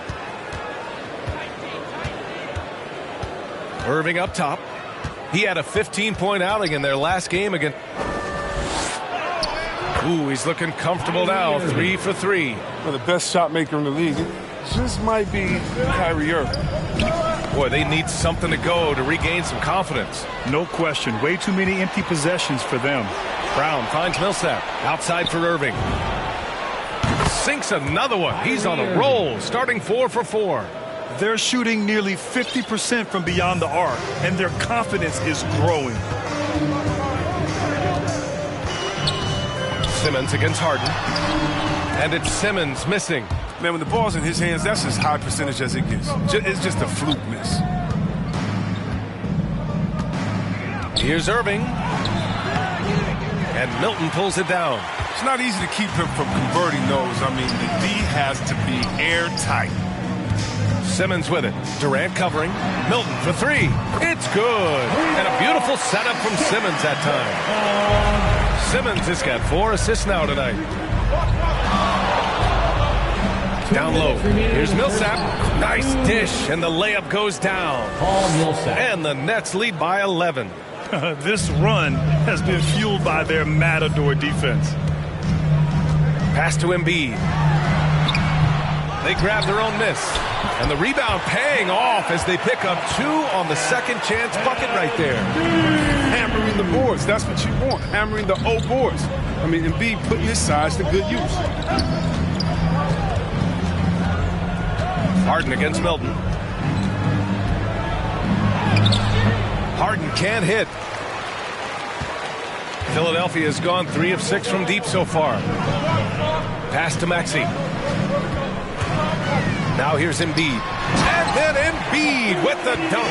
Irving up top. He had a 15-point outing in their last game again. Ooh, he's looking comfortable now. 3 for 3. Well, the best shot maker in the league, it just might be Kyrie Irving. Boy, they need something to go to regain some confidence. No question. Way too many empty possessions for them. Brown finds Millsap. Outside for Irving. Sinks another one. He's on a roll. Starting 4 for 4. They're shooting nearly 50% from beyond the arc, and their confidence is growing. Simmons against Harden. And it's Simmons missing. Man, when the ball's in his hands, that's as high percentage as it gets. It's just a fluke miss. Here's Irving. And Milton pulls it down. It's not easy to keep him from converting those. I mean, the D has to be airtight. Simmons with it. Durant covering. Milton for 3. It's good. And a beautiful setup from Simmons that time. Simmons has got 4 assists now tonight. Down low. Here's Millsap. Nice dish. And the layup goes down. And the Nets lead by 11. This run has been fueled by their Matador defense. Pass to Embiid. They grab their own miss. And the rebound paying off as they pick up 2 on the second chance bucket right there. Hammering the boards. That's what you want. Hammering the O boards. I mean, Embiid putting his size to good use. Harden against Milton. Harden can't hit. Philadelphia has gone 3 of 6 from deep so far. Pass to Maxey. Now here's Embiid. And then Embiid with the dunk.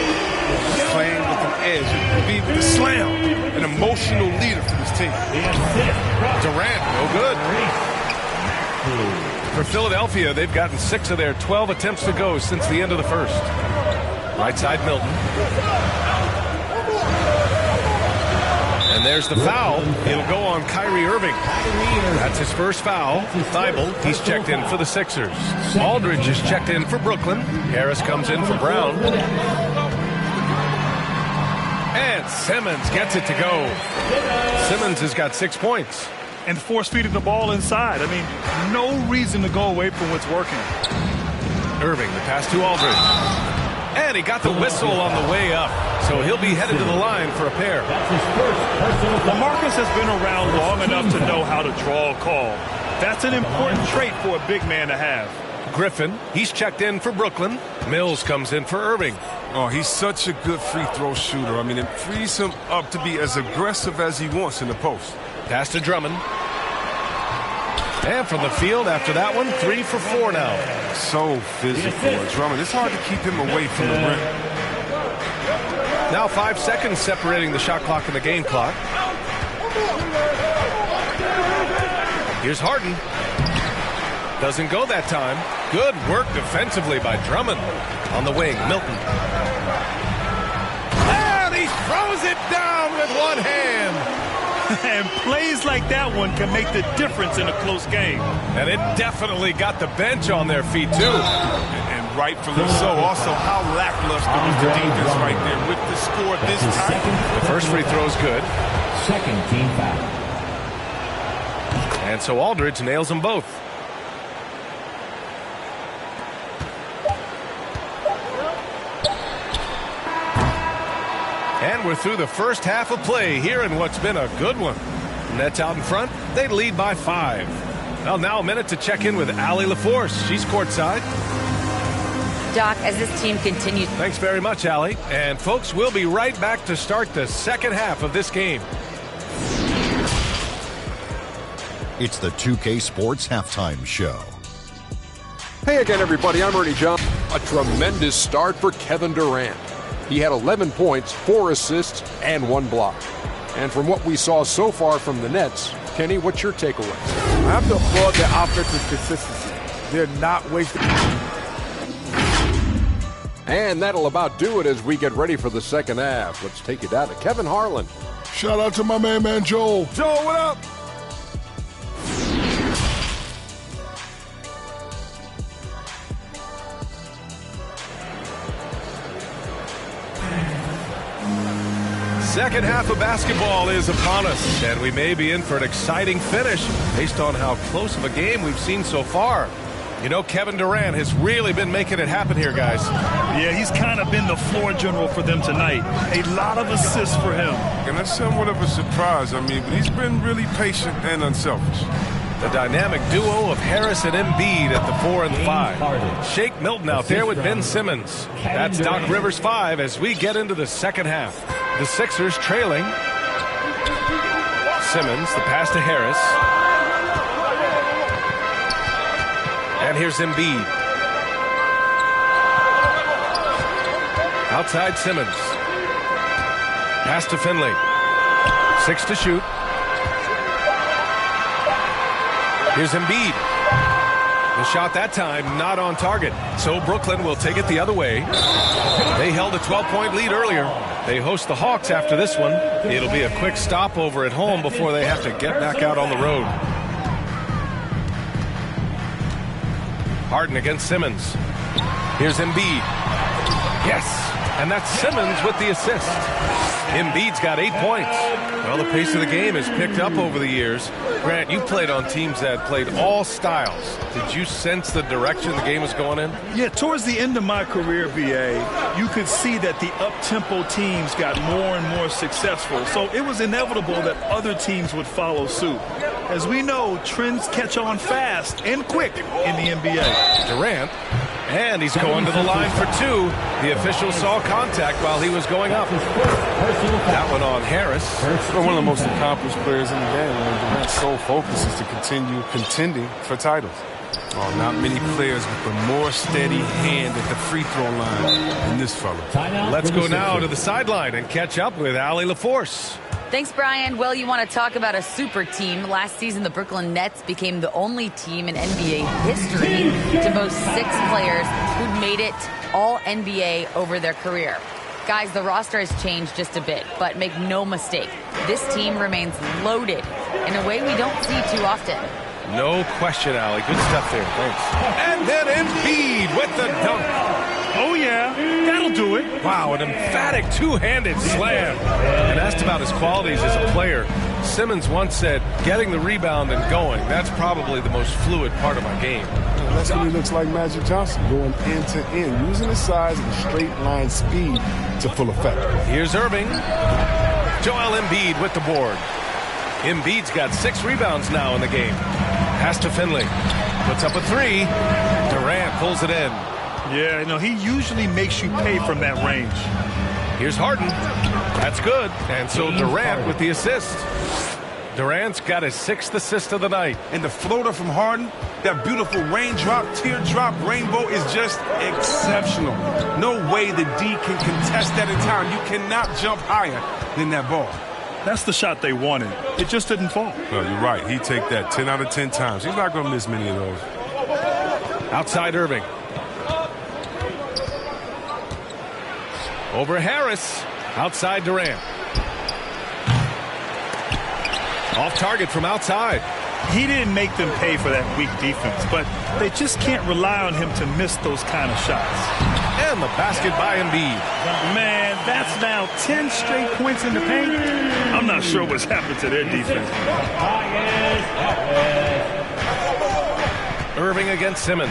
Playing with an edge. Embiid with the slam. An emotional leader for this team. Durant, no good. For Philadelphia, they've gotten 6 of their 12 attempts to go since the end of the first. Right side Milton. And there's the foul. It'll go on Kyrie Irving. That's his first foul. Thibault, he's checked in for the Sixers. Aldridge is checked in for Brooklyn. Harris comes in for Brown. And Simmons gets it to go. Simmons has got 6 points. And force-feeding the ball inside. I mean, no reason to go away from what's working. Irving, the pass to Aldridge. And he got the whistle on the way up. So he'll be headed to the line for a pair. LaMarcus has been around long enough to know how to draw a call. That's an important trait for a big man to have. Griffin, he's checked in for Brooklyn. Mills comes in for Irving. Oh, he's such a good free throw shooter. I mean, it frees him up to be as aggressive as he wants in the post. Pass to Drummond. And from the field after that one, 3 for 4 now. So physical, Drummond. It's hard to keep him away from the rim. Now 5 seconds separating the shot clock and the game clock. Here's Harden. Doesn't go that time. Good work defensively by Drummond. On the wing, Milton. it down with one hand. And plays like that one can make the difference in a close game. And it definitely got the bench on their feet, too. And rightfully so. Also, how lackluster was the defense right there with the score this time. The first free throw is good. Second team foul. And so Aldridge nails them both. And we're through the first half of play here in what's been a good one. Nets out in front. They lead by 5. Well, now a minute to check in with Allie LaForce. She's courtside. Doc, as this team continues. Thanks very much, Allie. And folks, we'll be right back to start the second half of this game. It's the 2K Sports Halftime Show. Hey again, everybody. I'm Ernie John. A tremendous start for Kevin Durant. He had 11 points, 4 assists, and 1 block. And from what we saw so far from the Nets, Kenny, what's your takeaway? I have to applaud their offensive consistency. They're not wasting. And that'll about do it as we get ready for the second half. Let's take it down to Kevin Harlan. Shout out to my man Joel. Joel, what up? Second half of basketball is upon us, and we may be in for an exciting finish based on how close of a game we've seen so far. You know, Kevin Durant has really been making it happen here, guys. Yeah, he's kind of been the floor general for them tonight. A lot of assists for him. And that's somewhat of a surprise, but he's been really patient and unselfish. The dynamic duo of Harris and Embiid at the 4 and 5. Shake Milton out there with Ben Simmons. That's Doc Rivers 5 as we get into the second half. The Sixers trailing. Simmons, the pass to Harris. And here's Embiid. Outside Simmons. Pass to Finley. 6 to shoot. Here's Embiid. The shot that time not on target. So Brooklyn will take it the other way. They held a 12-point lead earlier. They host the Hawks after this one. It'll be a quick stopover at home before they have to get back out on the road. Harden against Simmons. Here's Embiid. Yes, and that's Simmons with the assist. Embiid's got 8 points. Well, the pace of the game has picked up over the years. Grant, you played on teams that played all styles. Did you sense the direction the game was going in? Yeah, towards the end of my career, VA, you could see that the up-tempo teams got more and more successful. So it was inevitable that other teams would follow suit. As we know, trends catch on fast and quick in the NBA. Durant, and he's going to the line for 2. The official saw contact while he was going up. That one on Harris. One of the most accomplished players in the game. Durant's sole focus is to continue contending for titles. Oh, not many players with a more steady hand at the free throw line than this fella. Let's go now to the sideline and catch up with Allie LaForce. Thanks, Brian. Well, you want to talk about a super team. Last season, the Brooklyn Nets became the only team in NBA history to boast 6 players who'd made it all NBA over their career. Guys, the roster has changed just a bit, but make no mistake, this team remains loaded in a way we don't see too often. No question, Allie. Good stuff there. Thanks. And then Embiid with the dunk. Oh, yeah. That'll do it. Wow, an emphatic two-handed slam. And asked about his qualities as a player, Simmons once said, getting the rebound and going, that's probably the most fluid part of my game. That's when he looks like Magic Johnson, going end to end, using his size and straight line speed to full effect. Here's Irving. Joel Embiid with the board. Embiid's got 6 rebounds now in the game. Pass to Finley. Puts up a 3. Durant pulls it in. Yeah, he usually makes you pay from that range. Here's Harden. That's good. And so Durant with the assist. Durant's got his 6th assist of the night. And the floater from Harden, that beautiful raindrop, teardrop, rainbow is just exceptional. No way the D can contest that in time. You cannot jump higher than that ball. That's the shot they wanted. It just didn't fall. Well, you're right. He'd take that 10 out of 10 times. He's not going to miss many of those. Outside Irving. Over Harris. Outside Durant. Off target from outside. He didn't make them pay for that weak defense, but they just can't rely on him to miss those kind of shots. And the basket by Embiid. Man, that's now 10 straight points in the paint. I'm not sure what's happened to their defense. Irving against Simmons.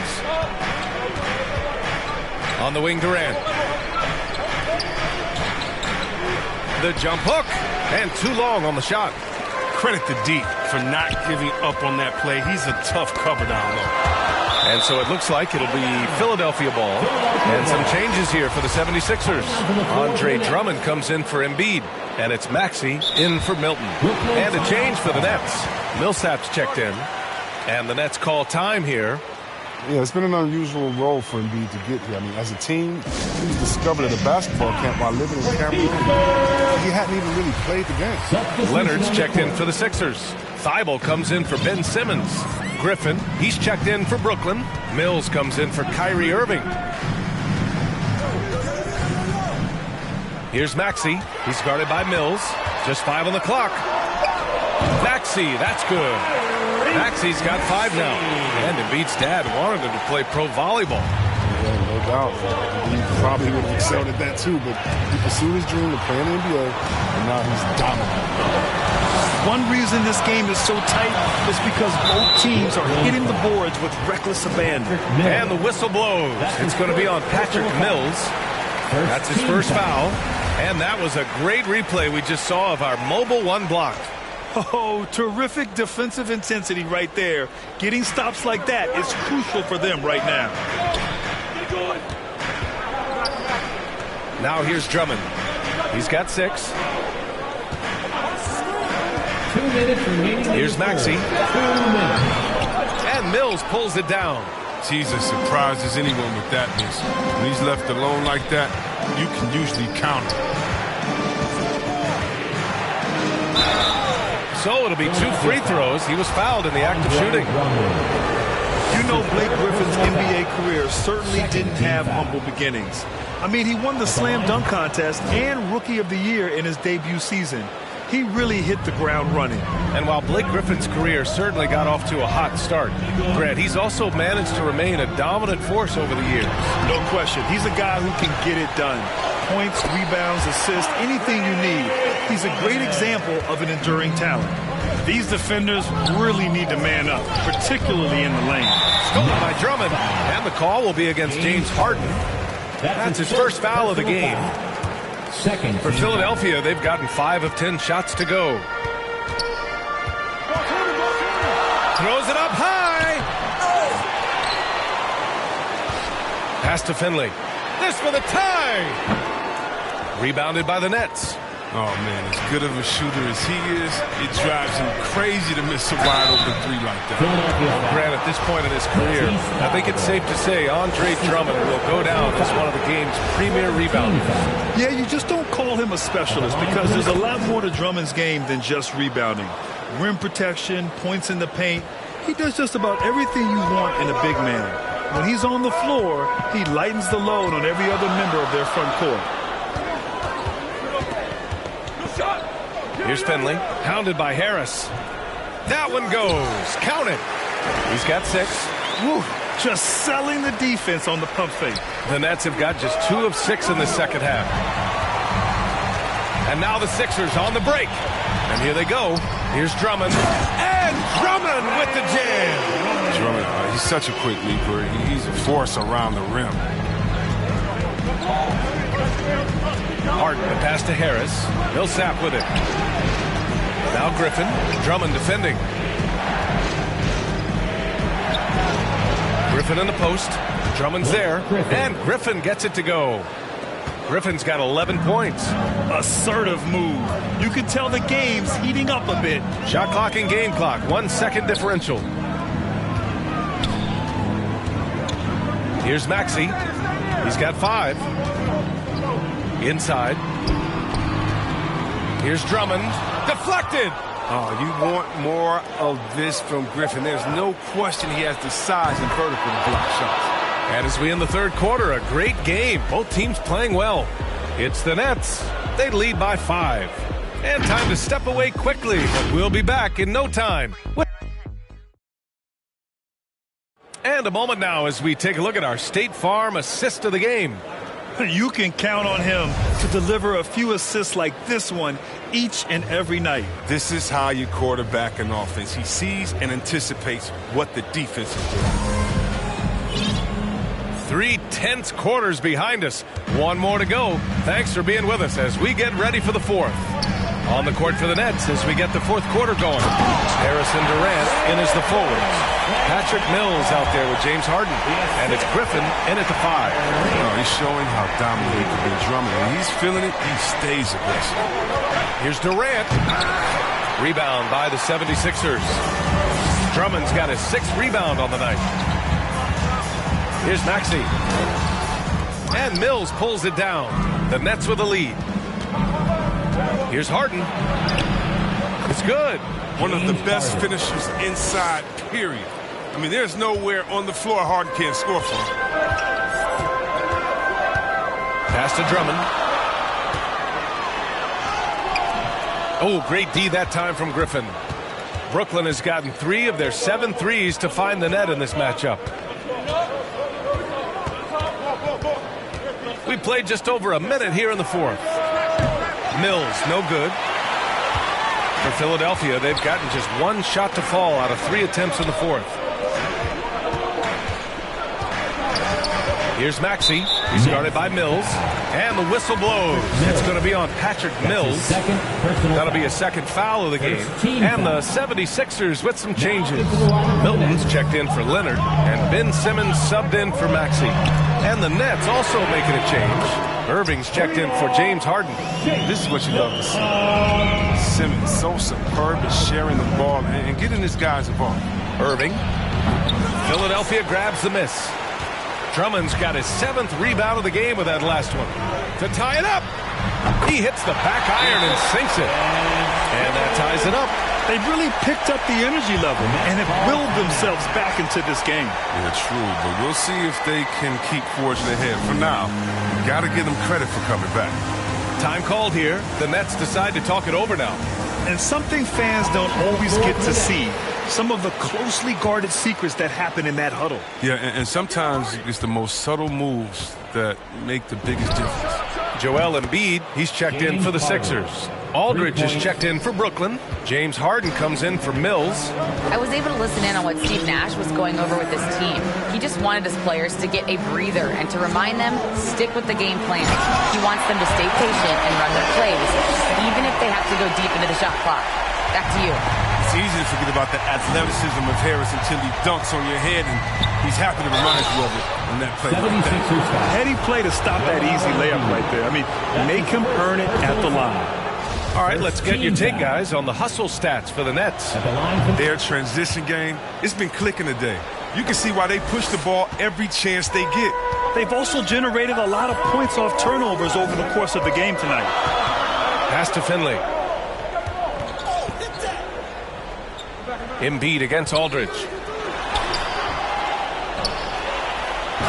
On the wing, Durant. The jump hook. And too long on the shot. Credit to D for not giving up on that play. He's a tough cover down low. And so it looks like it'll be Philadelphia ball. And some changes here for the 76ers. Andre Drummond comes in for Embiid. And it's Maxey in for Milton. And a change for the Nets. Millsap's checked in. And the Nets call time here. Yeah, it's been an unusual role for Embiid to get here. I mean, as a team, he was discovered at a basketball camp while living in Cameroon. He hadn't even really played the game. Leonard's checked in for the Sixers. Thibault comes in for Ben Simmons. Griffin, he's checked in for Brooklyn. Mills comes in for Kyrie Irving. Here's Maxey. He's guarded by Mills. Just 5 on the clock. Maxey, that's good. Maxey's got 5 now. And Embiid's dad wanted him to play pro volleyball. Yeah, no doubt. He probably would have excelled at that too, but he pursued his dream to play in the NBA, and now he's dominant. One reason this game is so tight is because both teams are hitting the boards with reckless abandon. And the whistle blows. It's going to be on Patrick Mills. That's his first foul. And that was a great replay we just saw of our mobile one block. Oh, terrific defensive intensity right there. Getting stops like that is crucial for them right now. Now here's Drummond. He's got 6. 2 minutes remaining. Here's Maxey. 2 minutes. And Mills pulls it down. Jesus surprises anyone with that miss. When he's left alone like that, you can usually count it. So it'll be 2 free throws. He was fouled in the act of shooting. You know, Blake Griffin's NBA career certainly didn't have humble beginnings. I mean, he won the slam dunk contest and Rookie of the Year in his debut season. He really hit the ground running. And while Blake Griffin's career certainly got off to a hot start, Grant, he's also managed to remain a dominant force over the years. No question. He's a guy who can get it done. Points, rebounds, assists, anything you need. He's a great example of an enduring talent. These defenders really need to man up, particularly in the lane. Stolen by Drummond. And the call will be against James Harden. That's his first foul of the game. For Philadelphia, they've gotten 5 of 10 shots to go. Throws it up high. Pass to Finley. This for the tie. Rebounded by the Nets. Oh, man, as good of a shooter as he is, it drives him crazy to miss a wide-open 3 like that. Grant, at this point in his career, I think it's safe to say Andre Drummond will go down as one of the game's premier rebounders. Yeah, you just don't call him a specialist because there's a lot more to Drummond's game than just rebounding. Rim protection, points in the paint. He does just about everything you want in a big man. When he's on the floor, he lightens the load on every other member of their front court. Here's Finley, pounded by Harris. That one goes. Count it. He's got 6. Woo, just selling the defense on the pump fake. The Nets have got just 2 of 6 in the second half. And now the Sixers on the break. And here they go. Here's Drummond. And Drummond with the jam. Drummond, he's such a quick leaper. He's a force around the rim. Harden, the pass to Harris. Millsap with it. Now Griffin. Drummond defending. Griffin in the post. Drummond's there. And Griffin gets it to go. Griffin's got 11 points. Assertive move. You can tell the game's heating up a bit. Shot clock and game clock. 1 second differential. Here's Maxey. He's got 5. Inside. Here's Drummond. Deflected. Oh, you want more of this from Griffin. There's no question he has the size and vertical to block shots. And as we end the third quarter, a great game. Both teams playing well. It's the Nets. They lead by 5. And time to step away quickly, but we'll be back in no time. And a moment now as we take a look at our State Farm assist of the game. You can count on him to deliver a few assists like this one each and every night. This is how you quarterback an offense. He sees and anticipates what the defense is doing. 3 tense quarters behind us. One more to go. Thanks for being with us as we get ready for the fourth. On the court for the Nets as we get the fourth quarter going. Harrison Durant in as the forwards. Patrick Mills out there with James Harden. And it's Griffin in at the 5. He's showing how dominant he can be drumming. When he's feeling it, he stays aggressive. Here's Durant. Rebound by the 76ers. Drummond's got his 6th rebound on the night. Here's Maxey. And Mills pulls it down. The Nets with the lead. Here's Harden. It's good. One of the best finishers inside, period. I mean, there's nowhere on the floor Harden can't score from. Pass to Drummond. Oh, great D that time from Griffin. Brooklyn has gotten 3 of their 7 threes to find the net in this matchup. We played just over a minute here in the fourth. Mills, no good. For Philadelphia, they've gotten just 1 shot to fall out of 3 attempts in the fourth. Here's Maxey. He's guarded by Mills. And the whistle blows. It's going to be on Patrick Mills. That'll be a second foul of the game. And the 76ers with some changes. Milton's checked in for Leonard. And Ben Simmons subbed in for Maxey. And the Nets also making a change. Irving's checked in for James Harden. This is what you love to see. Simmons so superb at sharing the ball and getting his guys involved. Irving. Philadelphia grabs the miss. Drummond's got his 7th rebound of the game with that last one. To tie it up. He hits the back iron and sinks it. And that ties it up. They've really picked up the energy level and have willed themselves back into this game. Yeah, true, but we'll see if they can keep forging ahead. For now, got to give them credit for coming back. Time called here. The Nets decide to talk it over now. And something fans don't always get to see. Some of the closely guarded secrets that happen in that huddle. Yeah, and sometimes it's the most subtle moves that make the biggest difference. Joel Embiid, he's checked in for the Sixers. Aldridge is checked in for Brooklyn. James Harden comes in for Mills. I was able to listen in on what Steve Nash was going over with his team. He just wanted his players to get a breather and to remind them, stick with the game plan. He wants them to stay patient and run their plays, even if they have to go deep into the shot clock. Back to you. It's easy to forget about the athleticism of Harris until he dunks on your head, and he's happy to remind you of it on that play. Heady play to stop that easy layup right there. I mean, make him earn it at the line. All right, let's get your take, guys, on the hustle stats for the Nets. Their transition game, it's been clicking today. You can see why they push the ball every chance they get. They've also generated a lot of points off turnovers over the course of the game tonight. Pass to Finley. Embiid against Aldridge.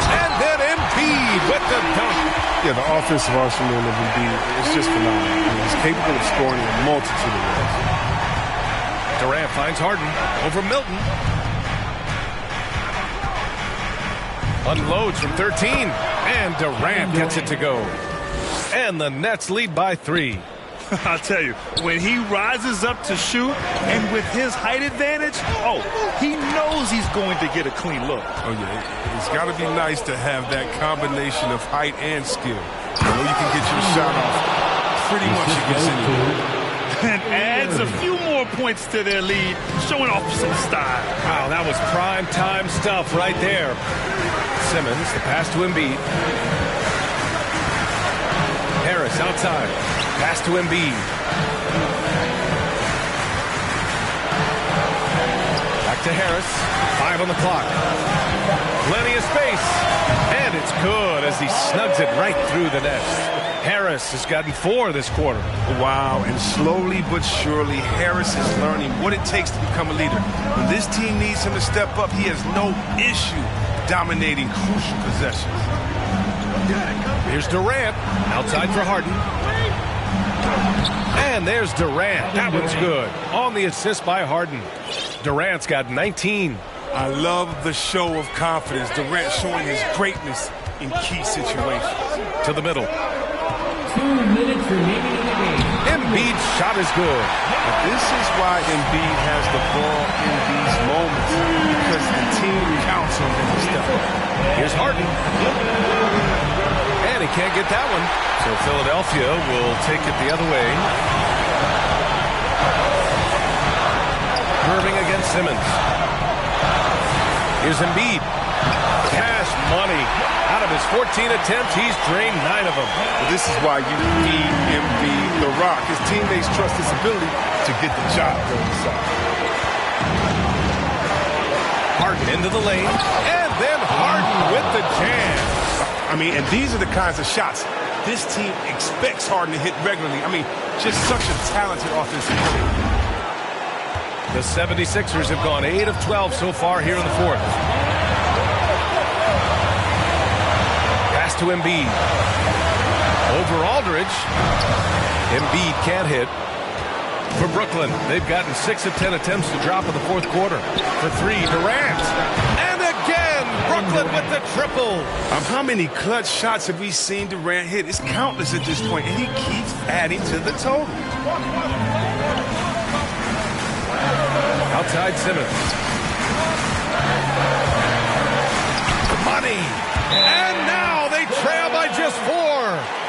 And then Embiid with the dunk. Yeah, the offensive arsenal of Embiid is just phenomenal. He's capable of scoring in a multitude of ways. Durant finds Harden over Milton. Unloads from 13. And Durant gets it to go. And the Nets lead by 3. I'll tell you, when he rises up to shoot, and with his height advantage, he knows he's going to get a clean look. Oh, yeah. It's got to be nice to have that combination of height and skill. You know, you can get your shot off pretty much against anyone. And adds a few more points to their lead, showing off some style. Wow, that was prime time stuff right there. Simmons, the pass to Embiid. Harris outside. Pass to Embiid. Back to Harris. 5 on the clock. Plenty of space. And it's good as he snugs it right through the net. Harris has gotten 4 this quarter. Wow, and slowly but surely, Harris is learning what it takes to become a leader. When this team needs him to step up, he has no issue dominating crucial possessions. Here's Durant. Outside for Harden. And there's Durant. That one's good. On the assist by Harden. Durant's got 19. I love the show of confidence. Durant showing his greatness in key situations. To the middle. 2 minutes remaining in the game. Embiid's shot is good. This is why Embiid has the ball in these moments, because the team counts on him to step up. Here's Harden. And he can't get that one. So Philadelphia will take it the other way. Irving against Simmons. Here's Embiid. Cash money. Out of his 14 attempts, he's drained 9 of them. But this is why you need Embiid, the Rock. His teammates trust his ability to get the job done inside. Harden into the lane, and then Harden with the jam. I mean, and these are the kinds of shots this team expects Harden to hit regularly. I mean, just such a talented offensive player. The 76ers have gone 8 of 12 so far here in the fourth. Pass to Embiid. Over Aldridge. Embiid can't hit. For Brooklyn, they've gotten 6 of 10 attempts to drop in the fourth quarter. For 3, Durant. And again, Brooklyn with the triple. How many clutch shots have we seen Durant hit? It's countless at this point, and he keeps adding to the total. Outside Simmons. Money. And now they trail by just 4.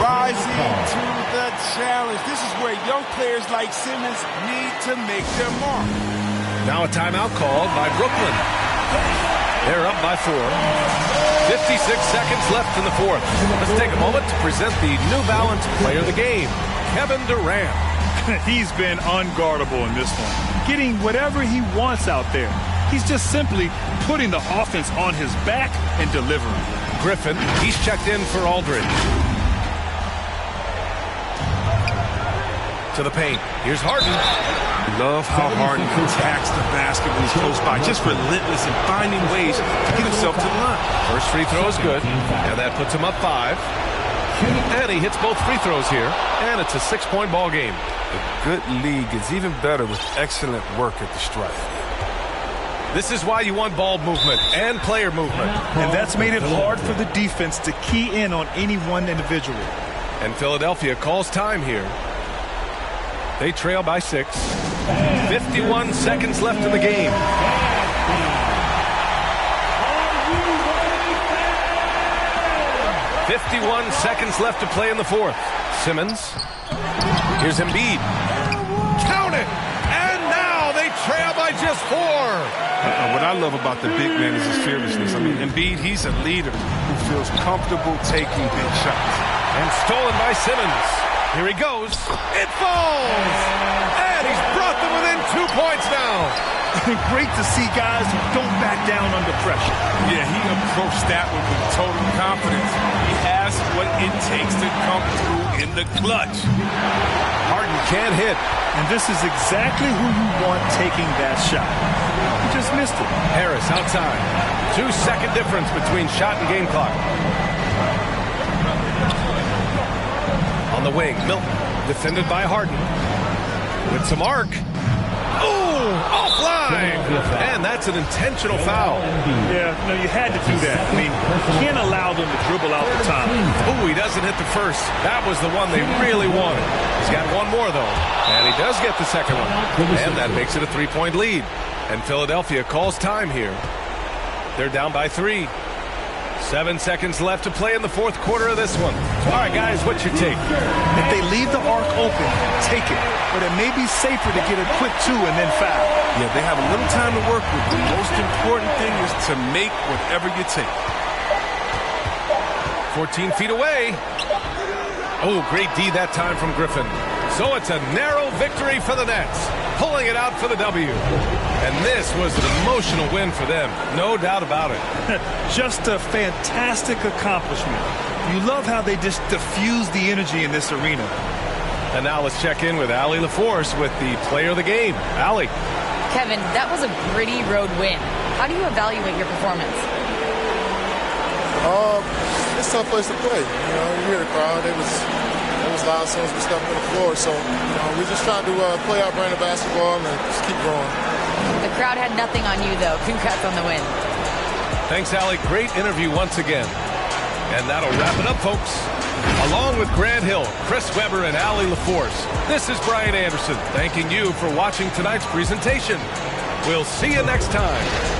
Rising to the challenge. This is where young players like Simmons need to make their mark. Now a timeout called by Brooklyn. They're up by 4. 56 seconds left in the fourth. Let's take a moment to present the New Balance Player of the Game, Kevin Durant. He's been unguardable in this one, getting whatever he wants out there. He's just simply putting the offense on his back and delivering. Griffin, he's checked in for Aldridge. To the paint. Here's Harden. Love how Harden attacks the basket when he's close by. Just relentless in finding ways to get himself to the line. First free throw is good, and that puts him up 5. And he hits both free throws here, and it's a 6-point ball game. A good league is even better with excellent work at the stripe. This is why you want ball movement and player movement. And that's made it hard for the defense to key in on any one individual. And Philadelphia calls time here. They trail by 6. 51 seconds left in the game. "51 seconds left to play in the fourth. Simmons. Here's Embiid. Count it! And now they trail by just 4. What I love about the big man is his fearlessness. I mean, Embiid, he's a leader who feels comfortable taking big shots. And stolen by Simmons. Here he goes. It falls! And he's brought them within 2 points now. Great to see guys who don't back down under pressure. Yeah, he approached that one with total confidence. He has what it takes to come through in the clutch. Harden can't hit. And this is exactly who you want taking that shot. He just missed it. Harris outside. 2-second difference between shot and game clock. On the wing, Milton, defended by Harden. With some arc. Oh, offline! And that's an intentional foul. Yeah, no, you had to do that. I mean, you can't allow them to dribble out the time. Oh, he doesn't hit the first. That was the one they really wanted. He's got one more, though. And he does get the second one. And that makes it a 3-point lead. And Philadelphia calls time here. They're down by 3. 7 seconds left to play in the fourth quarter of this one. All right, guys, what's your take? If they leave the arc open, take it. But it may be safer to get a quick 2 and then foul. Yeah, they have a little time to work with. The most important thing is to make whatever you take. 14 feet away. Oh, great D that time from Griffin. So it's a narrow victory for the Nets, pulling it out for the W. And this was an emotional win for them, no doubt about it. Just a fantastic accomplishment. You love how they just diffuse the energy in this arena. And now let's check in with Allie LaForce with the player of the game. Allie. Kevin, that was a gritty road win. How do you evaluate your performance? It's a tough place to play. You know, you hear the crowd. They was was loud as soon as we stepped on the floor. So, we just tried to play our brand of basketball and just keep growing. The crowd had nothing on you, though. Congrats on the win. Thanks, Allie. Great interview once again. And that'll wrap it up, folks. Along with Grant Hill, Chris Webber, and Allie LaForce, this is Brian Anderson thanking you for watching tonight's presentation. We'll see you next time.